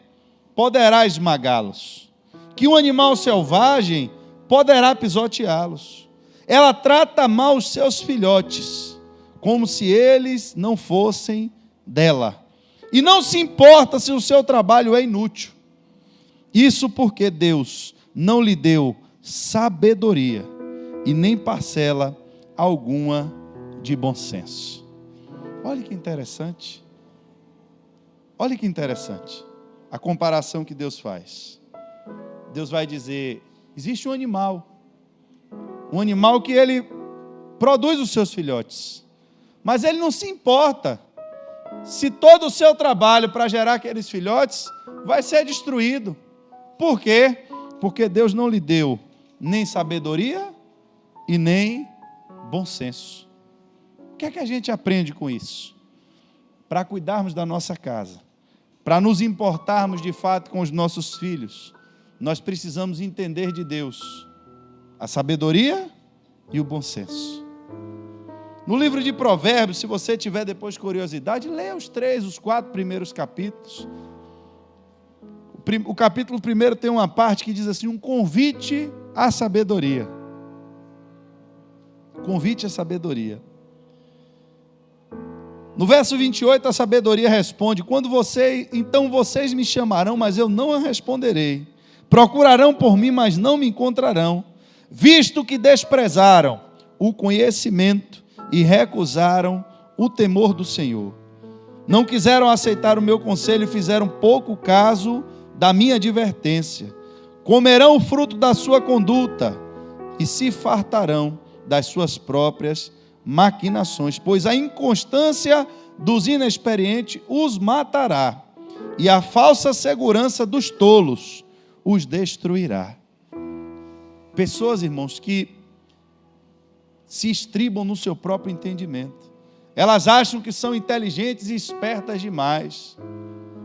poderá esmagá-los, que um animal selvagem poderá pisoteá-los. Ela trata mal os seus filhotes, como se eles não fossem dela, e não se importa se o seu trabalho é inútil. Isso porque Deus não lhe deu sabedoria e nem parcela alguma de bom senso. Olha que interessante. Olha que interessante a comparação que Deus faz. Deus vai dizer, existe um animal que ele produz os seus filhotes, mas ele não se importa se todo o seu trabalho para gerar aqueles filhotes vai ser destruído. Por quê? Porque Deus não lhe deu nem sabedoria e nem bom senso. O que é que a gente aprende com isso? Para cuidarmos da nossa casa, para nos importarmos de fato com os nossos filhos, nós precisamos entender de Deus a sabedoria e o bom senso. No livro de Provérbios, se você tiver depois curiosidade, leia os 4 primeiros capítulos. O capítulo 1 tem uma parte que diz assim, um convite à sabedoria. Convite à sabedoria. No verso 28, a sabedoria responde, então vocês me chamarão, mas eu não responderei. Procurarão por mim, mas não me encontrarão, visto que desprezaram o conhecimento e recusaram o temor do Senhor. Não quiseram aceitar o meu conselho e fizeram pouco caso da minha advertência. Comerão o fruto da sua conduta e se fartarão das suas próprias maquinações, pois a inconstância dos inexperientes os matará, e a falsa segurança dos tolos os destruirá. Pessoas, irmãos, que se estribam no seu próprio entendimento. Elas acham que são inteligentes e espertas demais,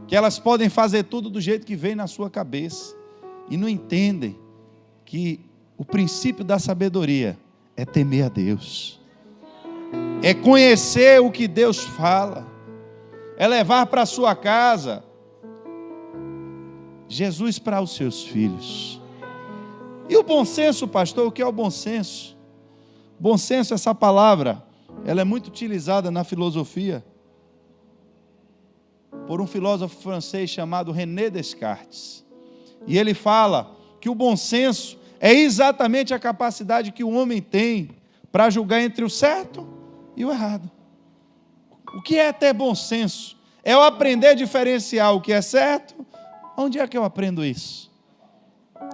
que elas podem fazer tudo do jeito que vem na sua cabeça, e não entendem que o princípio da sabedoria é temer a Deus, é conhecer o que Deus fala, é levar para a sua casa Jesus para os seus filhos. E o bom senso, pastor, o que é o bom senso? Bom senso, essa palavra, ela é muito utilizada na filosofia por um filósofo francês chamado René Descartes. E ele fala que o bom senso é exatamente a capacidade que o homem tem para julgar entre o certo e o errado. O que é ter bom senso? É eu aprender a diferenciar o que é certo. Onde é que eu aprendo isso?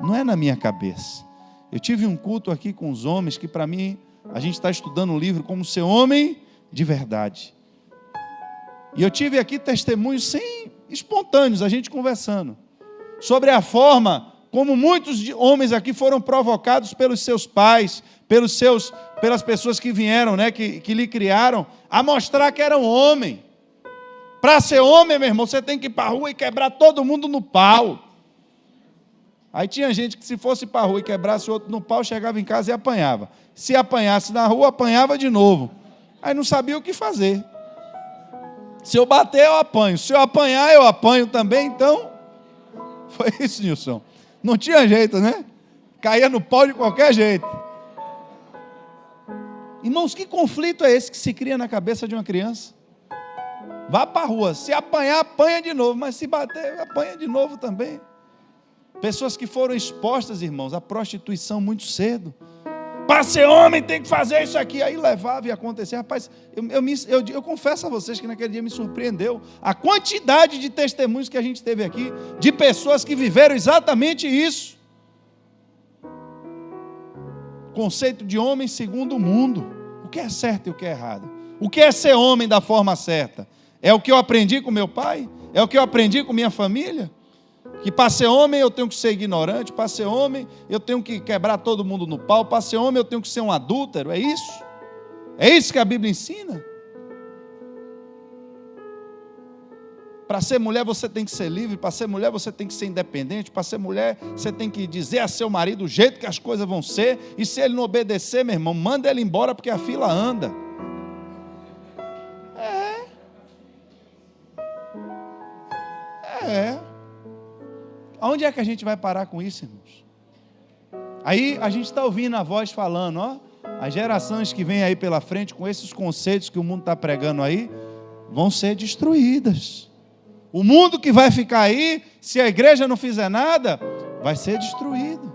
Não é na minha cabeça. Eu tive um culto aqui com os homens que, para mim, a gente está estudando um livro como ser homem de verdade. E eu tive aqui testemunhos espontâneos, a gente conversando. sobre a forma como muitos homens aqui foram provocados pelos seus pais, pelas pessoas que vieram, né, que lhe criaram, a mostrar que era um homem. Para ser homem, meu irmão, você tem que ir para a rua e quebrar todo mundo no pau. Aí tinha gente que se fosse para a rua e quebrasse o outro no pau, chegava em casa e apanhava. Se apanhasse na rua, apanhava de novo. Aí não sabia o que fazer. Se eu bater, eu apanho. Se eu apanhar, eu apanho também. Então, foi isso, Nilson. Não tinha jeito, né? Caía no pau de qualquer jeito. Irmãos, que conflito é esse que se cria na cabeça de uma criança? Vá para a rua. Se apanhar, apanha de novo. Mas se bater, apanha de novo também. Pessoas que foram expostas, irmãos, à prostituição muito cedo. Para ser homem tem que fazer isso aqui. Aí levava e acontecia. Rapaz, eu confesso a vocês que naquele dia me surpreendeu a quantidade de testemunhos que a gente teve aqui, de pessoas que viveram exatamente isso. Conceito de homem segundo o mundo. O que é certo e o que é errado? O que é ser homem da forma certa? É o que eu aprendi com meu pai? É o que eu aprendi com minha família? Que para ser homem eu tenho que ser ignorante, para ser homem eu tenho que quebrar todo mundo no pau, para ser homem eu tenho que ser um adúltero, é isso? É isso que a Bíblia ensina? Para ser mulher você tem que ser livre, para ser mulher você tem que ser independente, para ser mulher você tem que dizer a seu marido o jeito que as coisas vão ser, e se ele não obedecer, meu irmão, manda ele embora porque a fila anda. Aonde é que a gente vai parar com isso, irmãos? Aí a gente está ouvindo a voz falando, ó, as gerações que vêm aí pela frente com esses conceitos que o mundo está pregando aí, vão ser destruídas. O mundo que vai ficar aí, se a igreja não fizer nada, vai ser destruído.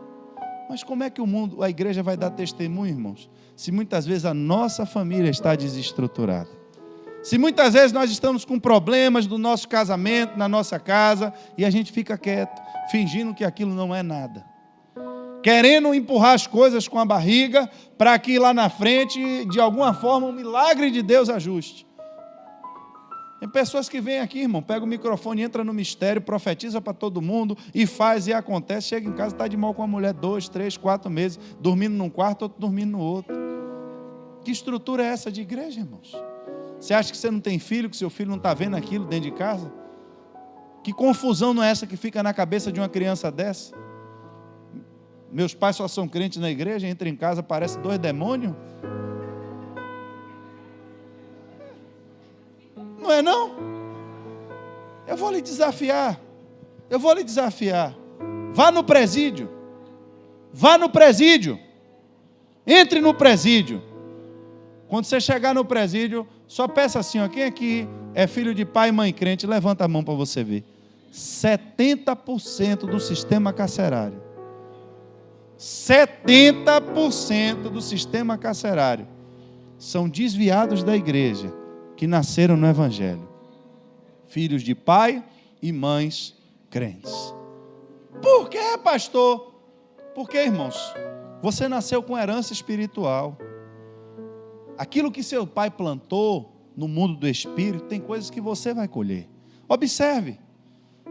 Mas como é que a igreja vai dar testemunho, irmãos? Se muitas vezes a nossa família está desestruturada. Se muitas vezes nós estamos com problemas do nosso casamento, na nossa casa, e a gente fica quieto, fingindo que aquilo não é nada. Querendo empurrar as coisas com a barriga, para que lá na frente, de alguma forma, o milagre de Deus ajuste. Tem pessoas que vêm aqui, irmão, pega o microfone, entra no mistério, profetiza para todo mundo, e faz, e acontece, chega em casa, está de mal com a mulher 2, 3, 4 meses, dormindo num quarto, outro dormindo no outro. Que estrutura é essa de igreja, irmãos? Você acha que você não tem filho, que seu filho não está vendo aquilo dentro de casa? Que confusão não é essa que fica na cabeça de uma criança dessa? Meus pais só são crentes na igreja, entra em casa, parece 2 demônios. Não é não? Eu vou lhe desafiar. Vá no presídio. Entre no presídio. Quando você chegar no presídio, só peça assim, ó, quem aqui é filho de pai e mãe crente? Levanta a mão para você ver. 70% do sistema carcerário. 70% do sistema carcerário são desviados da igreja, que nasceram no Evangelho. Filhos de pai e mães crentes. Por quê, pastor? Porque, irmãos, você nasceu com herança espiritual. Aquilo que seu pai plantou no mundo do espírito, tem coisas que você vai colher. Observe,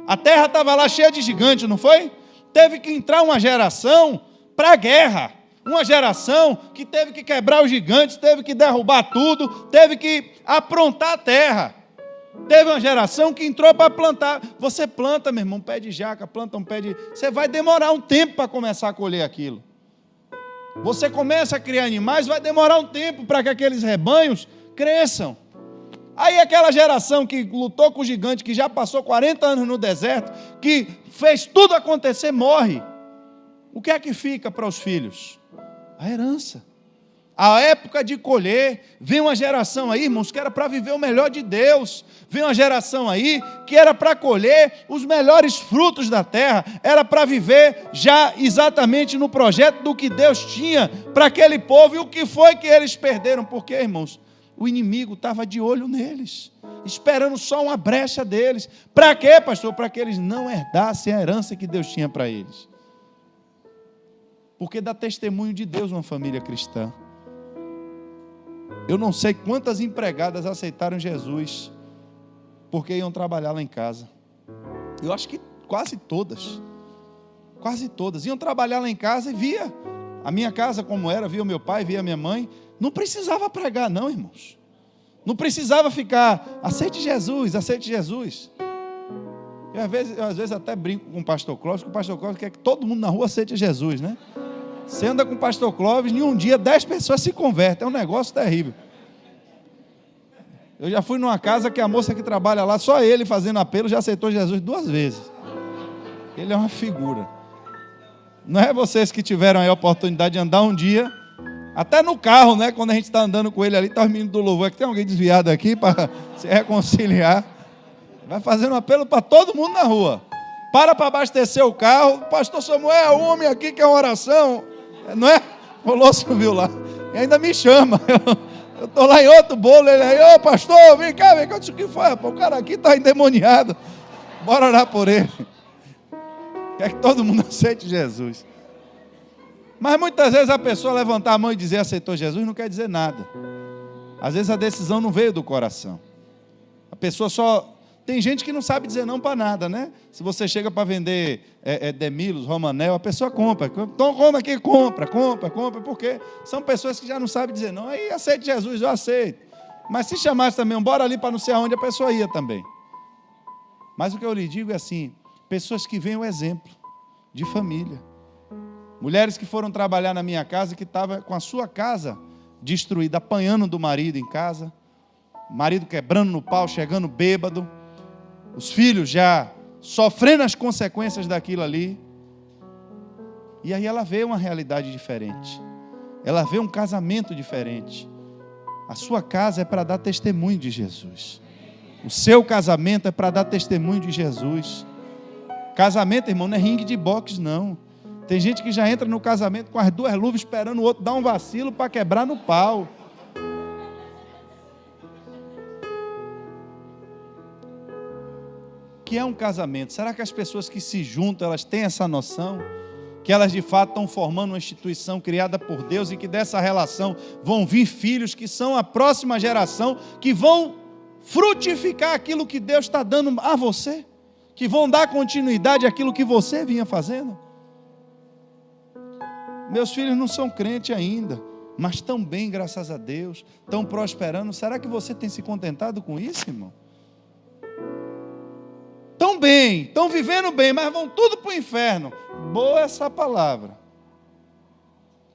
a terra estava lá cheia de gigantes, não foi? Teve que entrar uma geração para a guerra, uma geração que teve que quebrar os gigantes, teve que derrubar tudo, teve que aprontar a terra. Teve uma geração que entrou para plantar. Você planta, meu irmão, um pé de jaca, planta um pé de... Você vai demorar um tempo para começar a colher aquilo. Você começa a criar animais, vai demorar um tempo para que aqueles rebanhos cresçam. Aí aquela geração que lutou com o gigante, que já passou 40 anos no deserto, que fez tudo acontecer, morre. O que é que fica para os filhos? A herança. A época de colher, vem uma geração aí, irmãos, que era para viver o melhor de Deus. Vem uma geração aí que era para colher os melhores frutos da terra. Era para viver já exatamente no projeto do que Deus tinha para aquele povo. E o que foi que eles perderam? Porque, irmãos, o inimigo estava de olho neles, esperando só uma brecha deles. Para quê, pastor? Para que eles não herdassem a herança que Deus tinha para eles. Porque dá testemunho de Deus uma família cristã. Eu não sei quantas empregadas aceitaram Jesus porque iam trabalhar lá em casa. Eu acho que quase todas. Quase todas. Iam trabalhar lá em casa e via a minha casa como era, via o meu pai, via a minha mãe. Não precisava pregar não, irmãos. Não precisava ficar, aceite Jesus, aceite Jesus. Eu às vezes até brinco com o pastor Clóvis, que o pastor Clóvis quer que todo mundo na rua aceite Jesus, né? Você anda com o pastor Clóvis, em um dia 10 pessoas se convertem, é um negócio terrível. Eu já fui numa casa que a moça que trabalha lá, só ele fazendo apelo, já aceitou Jesus 2 vezes. Ele é uma figura. Não é vocês que tiveram aí a oportunidade de andar um dia, até no carro, né? Quando a gente está andando com ele ali, está os meninos do louvor, que tem alguém desviado aqui para se reconciliar. Vai fazendo apelo para todo mundo na rua. Para abastecer o carro. Pastor Samuel, o homem aqui quer uma oração. Não é? O Lúcio viu lá. E ainda me chama. Eu estou lá em outro bolo. Ele aí, ô pastor, vem cá. Eu disse, o que foi? O cara aqui está endemoniado. Bora orar por ele. Quer que todo mundo aceite Jesus. Mas muitas vezes a pessoa levantar a mão e dizer aceitou Jesus não quer dizer nada. Às vezes a decisão não veio do coração. A pessoa só... Tem gente que não sabe dizer não para nada, né? Se você chega para vender Demilos, Romanel, a pessoa compra. Então, como aqui? Compra. Por quê? São pessoas que já não sabem dizer não. Aí aceite Jesus, eu aceito. Mas se chamasse também, bora ali para não sei aonde, a pessoa ia também. Mas o que eu lhe digo é assim, pessoas que veem o exemplo de família. Mulheres que foram trabalhar na minha casa, que estavam com a sua casa destruída, apanhando do marido em casa. Marido quebrando no pau, chegando bêbado. Os filhos já sofrendo as consequências daquilo ali. E aí ela vê uma realidade diferente. Ela vê um casamento diferente. A sua casa é para dar testemunho de Jesus. O seu casamento é para dar testemunho de Jesus. Casamento, irmão, não é ringue de boxe, não. Tem gente que já entra no casamento com as 2 luvas esperando o outro dar um vacilo para quebrar no pau. Que é um casamento? Será que as pessoas que se juntam, elas têm essa noção? Que elas de fato estão formando uma instituição criada por Deus e que dessa relação vão vir filhos que são a próxima geração, que vão frutificar aquilo que Deus está dando a você, que vão dar continuidade àquilo que você vinha fazendo? Meus filhos não são crentes ainda, mas estão bem, graças a Deus, estão prosperando. Será que você tem se contentado com isso, irmão? Estão bem, estão vivendo bem, mas vão tudo para o inferno. Boa essa palavra.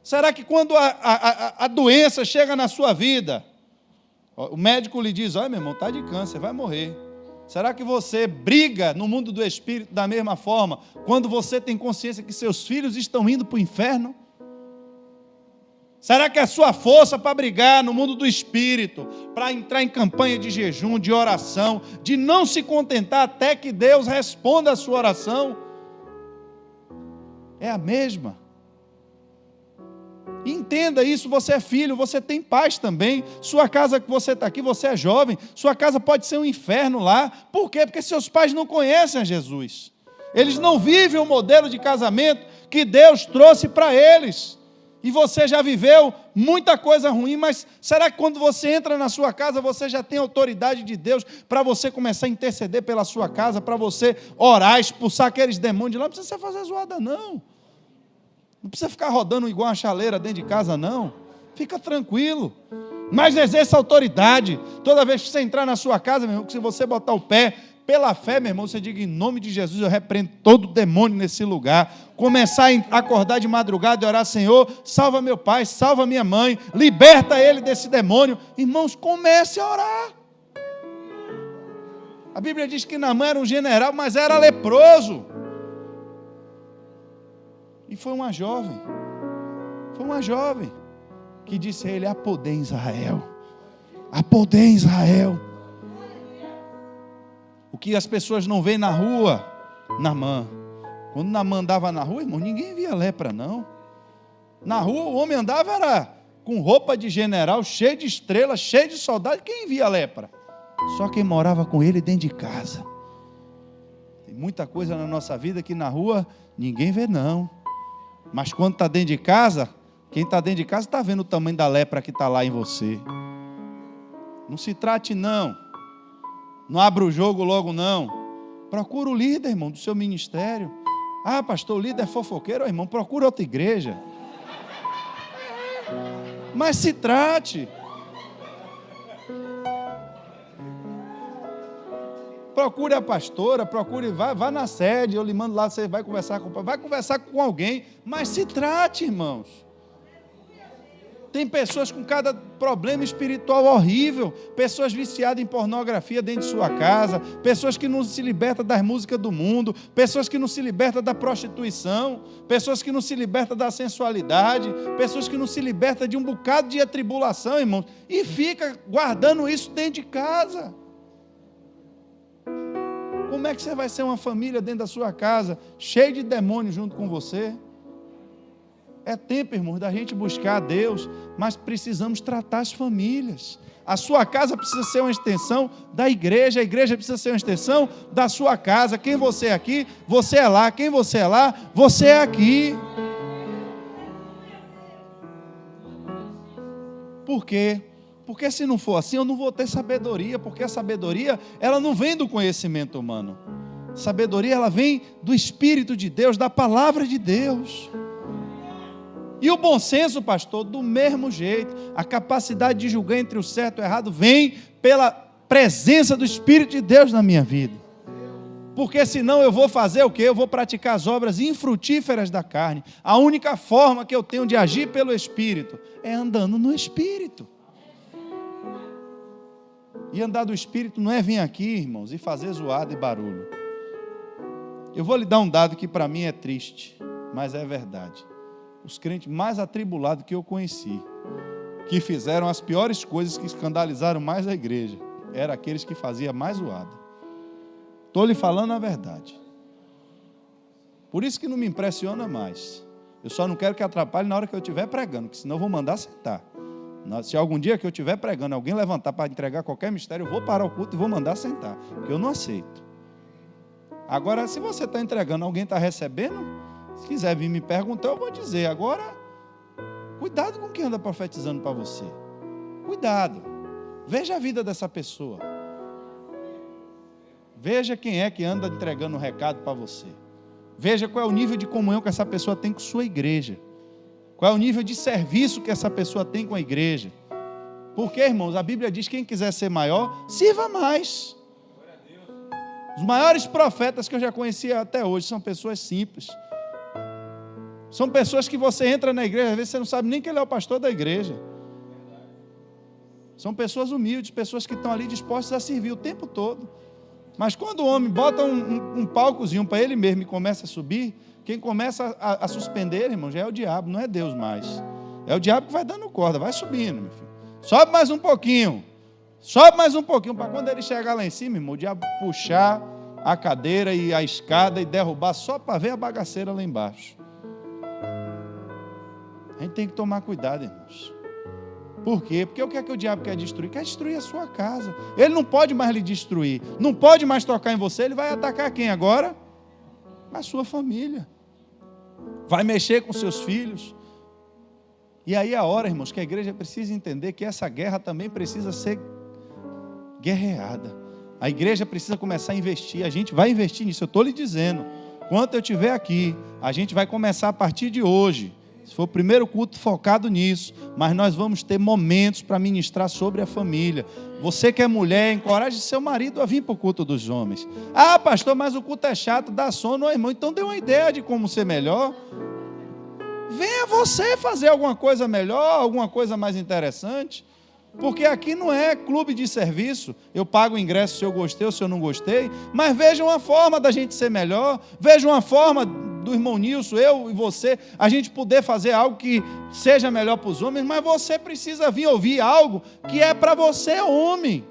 Será que quando a doença chega na sua vida, o médico lhe diz, olha meu irmão, está de câncer, vai morrer. Será que você briga no mundo do espírito da mesma forma, quando você tem consciência que seus filhos estão indo para o inferno? Será que a sua força para brigar no mundo do espírito, para entrar em campanha de jejum, de oração, de não se contentar até que Deus responda a sua oração, é a mesma? Entenda isso, você é filho, você tem paz também. Sua casa que você está aqui, você é jovem, sua casa pode ser um inferno lá. Por quê? Porque seus pais não conhecem a Jesus. Eles não vivem o modelo de casamento que Deus trouxe para eles. E você já viveu muita coisa ruim, mas será que quando você entra na sua casa, você já tem autoridade de Deus para você começar a interceder pela sua casa, para você orar, expulsar aqueles demônios de lá? Não precisa fazer zoada, não. Não precisa ficar rodando igual uma chaleira dentro de casa, não. Fica tranquilo. Mas exerça autoridade. Toda vez que você entrar na sua casa, meu irmão, que se você botar o pé, pela fé, meu irmão, você diga, em nome de Jesus, eu repreendo todo demônio nesse lugar. Começar a acordar de madrugada e orar, Senhor, salva meu pai, salva minha mãe, liberta ele desse demônio. Irmãos, comece a orar. A Bíblia diz que Naamã era um general, mas era leproso. E foi uma jovem que disse a ele, há poder em Israel, há poder em Israel. O que as pessoas não veem na rua, Naamã. Quando Naamã andava na rua, irmão, ninguém via lepra, não. Na rua o homem andava era com roupa de general, cheio de estrelas, cheio de soldados. Quem via lepra? Só quem morava com ele dentro de casa. Tem muita coisa na nossa vida que na rua ninguém vê, não. Mas quando está dentro de casa, quem está dentro de casa está vendo o tamanho da lepra que está lá em você. Não se trate, não. Não abra o jogo logo, não. Procura o líder, irmão, do seu ministério. Ah, pastor, o líder é fofoqueiro, irmão, procura outra igreja. Mas se trate. Procure a pastora, vá na sede, eu lhe mando lá, você vai conversar com alguém, mas se trate, irmãos. Tem pessoas com cada problema espiritual horrível, pessoas viciadas em pornografia dentro de sua casa, pessoas que não se libertam das músicas do mundo, pessoas que não se libertam da prostituição, pessoas que não se libertam da sensualidade, pessoas que não se libertam de um bocado de atribulação, irmãos, e fica guardando isso dentro de casa. Como é que você vai ser uma família dentro da sua casa, cheia de demônios junto com você? É tempo, irmãos, da gente buscar a Deus, mas precisamos tratar as famílias. A sua casa precisa ser uma extensão da igreja, a igreja precisa ser uma extensão da sua casa. Quem você é aqui, você é lá. Quem você é lá, você é aqui. Por quê? Porque se não for assim, eu não vou ter sabedoria, porque a sabedoria, ela não vem do conhecimento humano. Sabedoria, ela vem do Espírito de Deus, da palavra de Deus. E o bom senso, pastor, do mesmo jeito, a capacidade de julgar entre o certo e o errado vem pela presença do Espírito de Deus na minha vida. Porque senão eu vou fazer o quê? Eu vou praticar as obras infrutíferas da carne. A única forma que eu tenho de agir pelo Espírito é andando no Espírito. E andar do Espírito não é vir aqui, irmãos, e fazer zoada e barulho. Eu vou lhe dar um dado que para mim é triste, mas é verdade. Os crentes mais atribulados que eu conheci, que fizeram as piores coisas, que escandalizaram mais a igreja, eram aqueles que faziam mais zoada. Estou lhe falando a verdade. Por isso que não me impressiona mais. Eu só não quero que atrapalhe na hora que eu estiver pregando, porque senão eu vou mandar sentar. Se algum dia que eu estiver pregando, alguém levantar para entregar qualquer mistério, eu vou parar o culto e vou mandar sentar, porque eu não aceito. Agora, se você está entregando, alguém está recebendo, se quiser vir me perguntar, eu vou dizer. Agora, cuidado com quem anda profetizando para você. Cuidado. Veja a vida dessa pessoa. Veja quem é que anda entregando o recado para você. Veja qual é o nível de comunhão que essa pessoa tem com sua igreja. Qual é o nível de serviço que essa pessoa tem com a igreja. Porque, irmãos, a Bíblia diz que quem quiser ser maior, sirva mais. Os maiores profetas que eu já conheci até hoje são pessoas simples. São pessoas que você entra na igreja, às vezes você não sabe nem que ele é o pastor da igreja. São pessoas humildes, pessoas que estão ali dispostas a servir o tempo todo. Mas quando o homem bota um palcozinho para ele mesmo e começa a subir, quem começa a suspender, irmão, já é o diabo, não é Deus mais. É o diabo que vai dando corda, vai subindo, meu filho. Sobe mais um pouquinho. Sobe mais um pouquinho, para quando ele chegar lá em cima, irmão, o diabo puxar a cadeira e a escada e derrubar só para ver a bagaceira lá embaixo. A gente tem que tomar cuidado, irmãos. Por quê? Porque o que é que o diabo quer destruir? Quer destruir a sua casa. Ele não pode mais lhe destruir, não pode mais tocar em você. Ele vai atacar quem agora? A sua família. Vai mexer com seus filhos. E aí é a hora, irmãos, que a igreja precisa entender que essa guerra também precisa ser guerreada. A igreja precisa começar a investir. A gente vai investir nisso, eu estou lhe dizendo. Enquanto eu estiver aqui, a gente vai começar a partir de hoje. Se for o primeiro culto focado nisso, mas nós vamos ter momentos para ministrar sobre a família. Você que é mulher, encoraje seu marido a vir para o culto dos homens. Ah, pastor, mas o culto é chato, dá sono, irmão. Então dê uma ideia de como ser melhor. Venha você fazer alguma coisa melhor, alguma coisa mais interessante. Porque aqui não é clube de serviço. Eu pago o ingresso se eu gostei ou se eu não gostei. Mas veja uma forma da gente ser melhor. Veja uma forma do irmão Nilson, eu e você, a gente poder fazer algo que seja melhor para os homens. Mas você precisa vir ouvir algo que é para você, homem.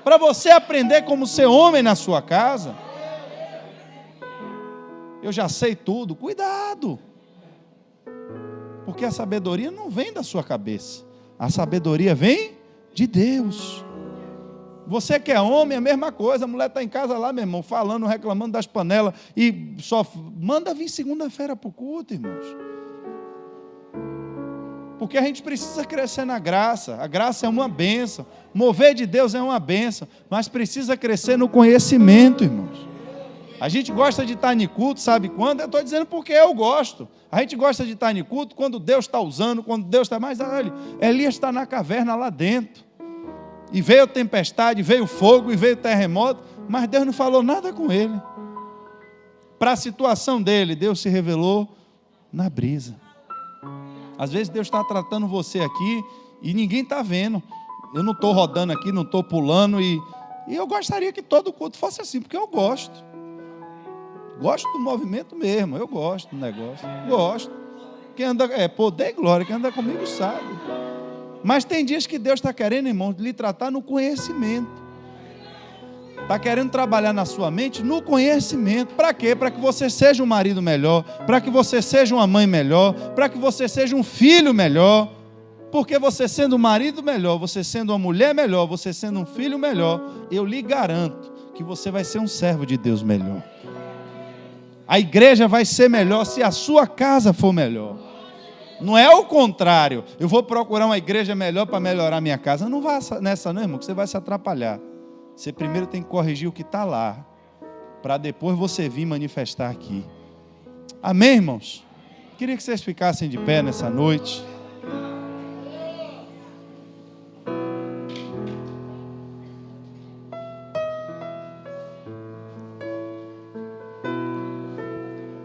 Para você aprender como ser homem na sua casa. Eu já sei tudo. Cuidado. Porque a sabedoria não vem da sua cabeça. A sabedoria vem de Deus. Você que é homem, é a mesma coisa. A mulher está em casa lá, meu irmão, falando, reclamando das panelas. E só manda vir segunda-feira para o culto, irmãos. Porque a gente precisa crescer na graça. A graça é uma bênção. Mover de Deus é uma bênção. Mas precisa crescer no conhecimento, irmãos. A gente gosta de estar em culto, sabe quando? Eu estou dizendo porque eu gosto. A gente gosta de estar em culto quando Deus está usando, quando Deus está mais... Olha, Elias está na caverna lá dentro. E veio tempestade, veio fogo e veio terremoto. Mas Deus não falou nada com ele. Para a situação dele, Deus se revelou na brisa. Às vezes Deus está tratando você aqui e ninguém está vendo. Eu não estou rodando aqui, não estou pulando. E eu gostaria que todo culto fosse assim, porque eu gosto. Gosto do movimento mesmo, eu gosto do negócio. Gosto. Quem anda, poder e glória, quem anda comigo sabe. Mas tem dias que Deus está querendo, irmão, lhe tratar no conhecimento. Está querendo trabalhar na sua mente no conhecimento. Para quê? Para que você seja um marido melhor, para que você seja uma mãe melhor, para que você seja um filho melhor. Porque você sendo um marido melhor, você sendo uma mulher melhor, você sendo um filho melhor, eu lhe garanto que você vai ser um servo de Deus melhor. A igreja vai ser melhor se a sua casa for melhor. Não é o contrário. Eu vou procurar uma igreja melhor para melhorar a minha casa. Não vá nessa não, irmão, que você vai se atrapalhar. Você primeiro tem que corrigir o que está lá, para depois você vir manifestar aqui. Amém, irmãos? Queria que vocês ficassem de pé nessa noite.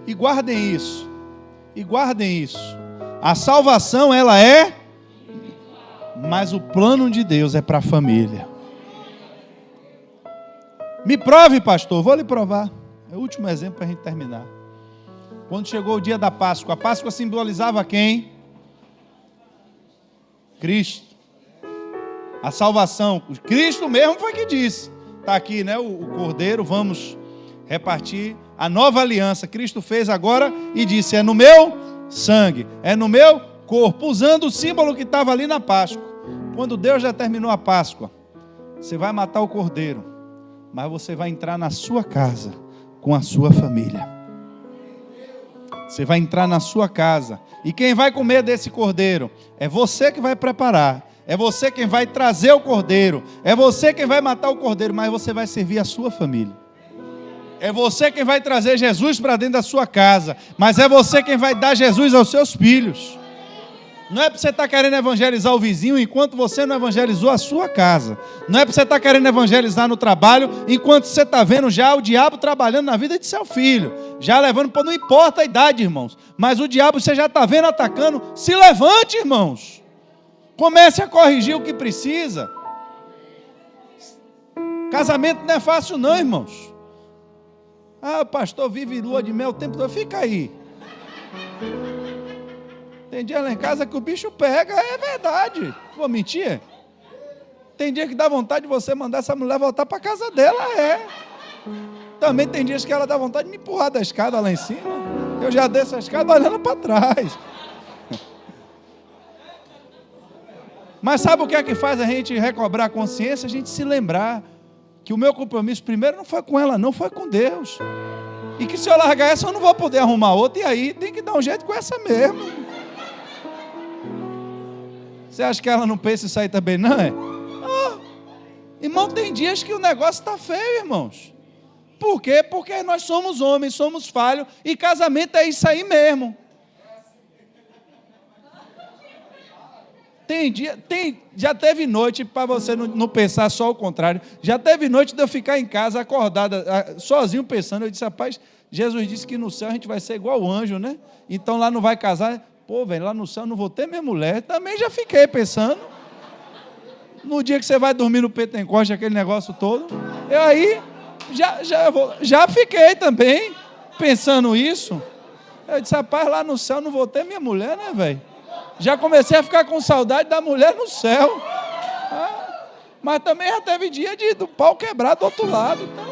E guardem isso. E guardem isso. A salvação, ela é, mas o plano de Deus é para a família. Me prove, pastor. Vou lhe provar. É o último exemplo para a gente terminar. Quando chegou o dia da Páscoa, a Páscoa simbolizava quem? Cristo. A salvação. Cristo mesmo foi que disse. Está aqui, né? O cordeiro, vamos repartir a nova aliança. Cristo fez agora e disse: é no meu sangue, é no meu corpo, usando o símbolo que estava ali na Páscoa. Quando Deus já terminou a Páscoa, você vai matar o cordeiro, mas você vai entrar na sua casa com a sua família. Você vai entrar na sua casa, e quem vai comer desse cordeiro é você que vai preparar, é você quem vai trazer o cordeiro, é você quem vai matar o cordeiro, mas você vai servir a sua família. É você quem vai trazer Jesus para dentro da sua casa, mas é você quem vai dar Jesus aos seus filhos. Não é para você estar querendo evangelizar o vizinho enquanto você não evangelizou a sua casa. Não é para você estar querendo evangelizar no trabalho enquanto você está vendo já o diabo trabalhando na vida de seu filho, já levando, não importa a idade, irmãos, mas o diabo você já está vendo atacando. Se levante, irmãos, comece a corrigir o que precisa. Casamento não é fácil não, irmãos. Ah, o pastor vive lua de mel o tempo todo. Fica aí. Tem dia lá em casa que o bicho pega. É verdade. Vou mentir? Tem dia que dá vontade de você mandar essa mulher voltar para a casa dela. É. Também tem dias que ela dá vontade de me empurrar da escada lá em cima. Eu já desço a escada olhando para trás. Mas sabe o que é que faz a gente recobrar a consciência? A gente se lembrar que o meu compromisso primeiro não foi com ela, não, foi com Deus. E que se eu largar essa, eu não vou poder arrumar outra. E aí tem que dar um jeito com essa mesmo. Você acha que ela não pensa isso aí também, não é? Irmão, tem dias que o negócio está feio, irmãos. Por quê? Porque nós somos homens, somos falhos. E casamento é isso aí mesmo. Já teve noite, para você não pensar só o contrário, já teve noite de eu ficar em casa, acordada, sozinho pensando. Eu disse: rapaz, Jesus disse que no céu a gente vai ser igual o anjo, né? Então lá não vai casar. Pô, velho, lá no céu eu não vou ter minha mulher. Também já fiquei pensando. No dia que você vai dormir no Pentecoste, aquele negócio todo. Eu aí, já fiquei também pensando isso. Eu disse: rapaz, lá no céu eu não vou ter minha mulher, né, velho? Já comecei a ficar com saudade da mulher no céu. Mas também já teve dia do pau quebrar do outro lado. Então,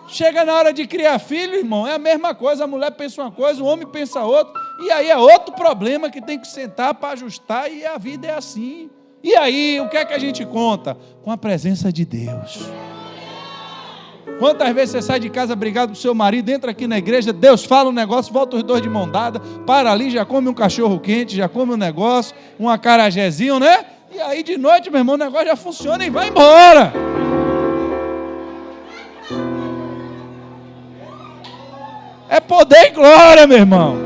chega na hora de criar filho, irmão, é a mesma coisa. A mulher pensa uma coisa, o homem pensa outra. E aí é outro problema que tem que sentar para ajustar. E a vida é assim. E aí, o que é que a gente conta? Com a presença de Deus. Quantas vezes você sai de casa brigado com o seu marido, entra aqui na igreja, Deus fala um negócio, volta os dois de mão dada, para ali, já come um cachorro quente, já come um negócio, um acarajézinho, né? E aí de noite, meu irmão, o negócio já funciona e vai embora. É poder e glória, meu irmão.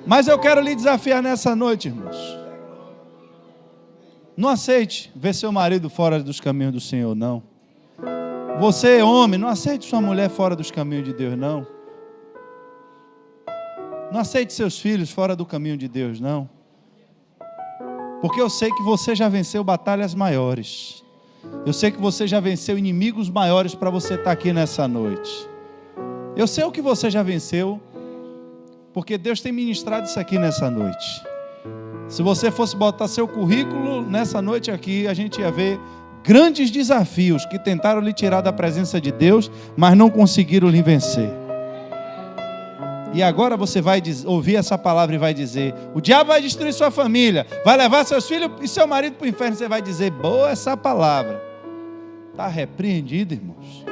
Mas eu quero lhe desafiar nessa noite, irmãos. Não aceite ver seu marido fora dos caminhos do Senhor, não. Você, homem, não aceite sua mulher fora dos caminhos de Deus, não. Não aceite seus filhos fora do caminho de Deus, não. Porque eu sei que você já venceu batalhas maiores. Eu sei que você já venceu inimigos maiores para você estar aqui nessa noite. Eu sei o que você já venceu, porque Deus tem ministrado isso aqui nessa noite. Se você fosse botar seu currículo nessa noite aqui, a gente ia ver grandes desafios que tentaram lhe tirar da presença de Deus, mas não conseguiram lhe vencer. E agora você vai ouvir essa palavra e vai dizer: o diabo vai destruir sua família, vai levar seus filhos e seu marido para o inferno. Você vai dizer: boa essa palavra. Está repreendido, irmãos.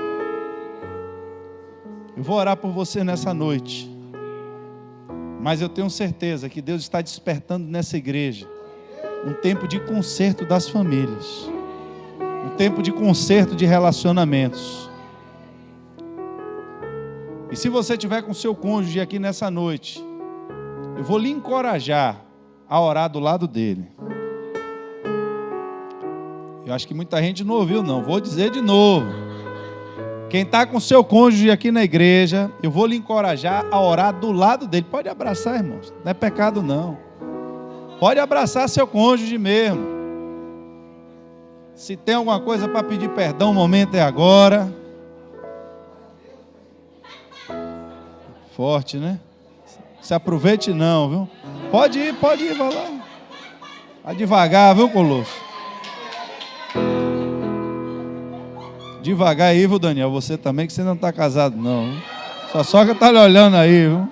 Eu vou orar por você nessa noite. Mas eu tenho certeza que Deus está despertando nessa igreja um tempo de conserto das famílias, um tempo de conserto de relacionamentos. E se você estiver com seu cônjuge aqui nessa noite, eu vou lhe encorajar a orar do lado dele. Eu acho que muita gente não ouviu, não. Vou dizer de novo. Quem está com seu cônjuge aqui na igreja, eu vou lhe encorajar a orar do lado dele. Pode abraçar, irmãos. Não é pecado, não. Pode abraçar seu cônjuge mesmo. Se tem alguma coisa para pedir perdão, o momento é agora. Forte, né? Se aproveite não, viu? Pode ir, vai lá. Vai devagar, viu, Colosso? Devagar aí, viu, Daniel? Você também, que você não está casado, não. Viu? Sua sogra está lhe olhando aí, viu?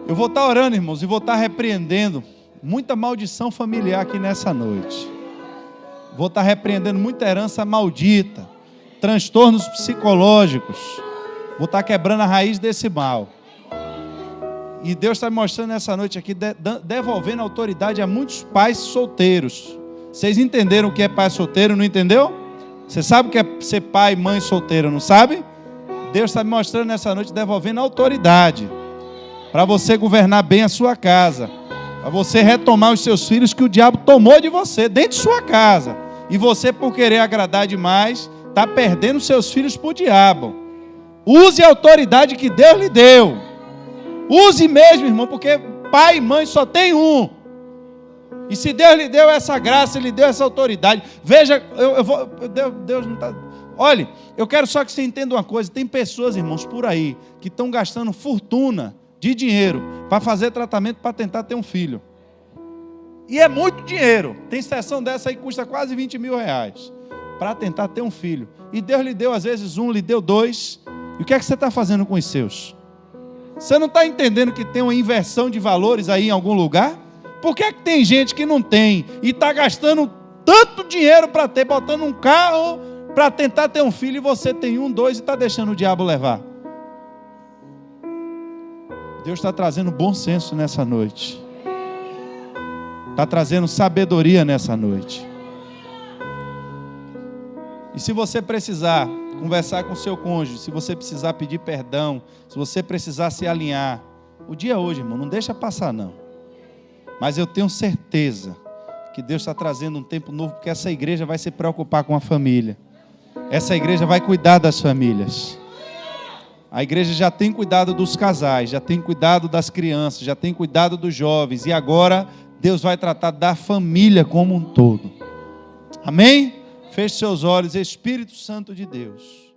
Eu vou estar orando, irmãos, e vou estar repreendendo muita maldição familiar aqui nessa noite. Vou estar repreendendo muita herança maldita, transtornos psicológicos. Vou estar quebrando a raiz desse mal. E Deus está me mostrando nessa noite aqui, devolvendo autoridade a muitos pais solteiros. Vocês entenderam o que é pai solteiro, não entendeu? Você sabe o que é ser pai e mãe solteiro, não sabe? Deus está me mostrando nessa noite, devolvendo autoridade, para você governar bem a sua casa, para você retomar os seus filhos que o diabo tomou de você, dentro de sua casa. E você, por querer agradar demais, está perdendo seus filhos para o diabo. Use a autoridade que Deus lhe deu. Use mesmo, irmão, porque pai e mãe só tem um. E se Deus lhe deu essa graça, Ele lhe deu essa autoridade. Veja, Deus não está... Olha, eu quero só que você entenda uma coisa. Tem pessoas, irmãos, por aí, que estão gastando fortuna de dinheiro para fazer tratamento para tentar ter um filho. E é muito dinheiro. Tem sessão dessa aí que custa quase 20 mil reais para tentar ter um filho. E Deus lhe deu às vezes um, lhe deu dois. E o que é que você está fazendo com os seus? Você não está entendendo que tem uma inversão de valores aí em algum lugar? Por que é que tem gente que não tem e está gastando tanto dinheiro para ter, botando um carro para tentar ter um filho, e você tem um, dois e está deixando o diabo levar? Deus está trazendo bom senso nessa noite. Está trazendo sabedoria nessa noite. E se você precisar conversar com seu cônjuge, se você precisar pedir perdão, se você precisar se alinhar, o dia é hoje, irmão, não deixa passar não. Mas eu tenho certeza que Deus está trazendo um tempo novo, porque essa igreja vai se preocupar com a família. Essa igreja vai cuidar das famílias. A igreja já tem cuidado dos casais, já tem cuidado das crianças, já tem cuidado dos jovens, e agora Deus vai tratar da família como um todo. Amém? Feche seus olhos, Espírito Santo de Deus.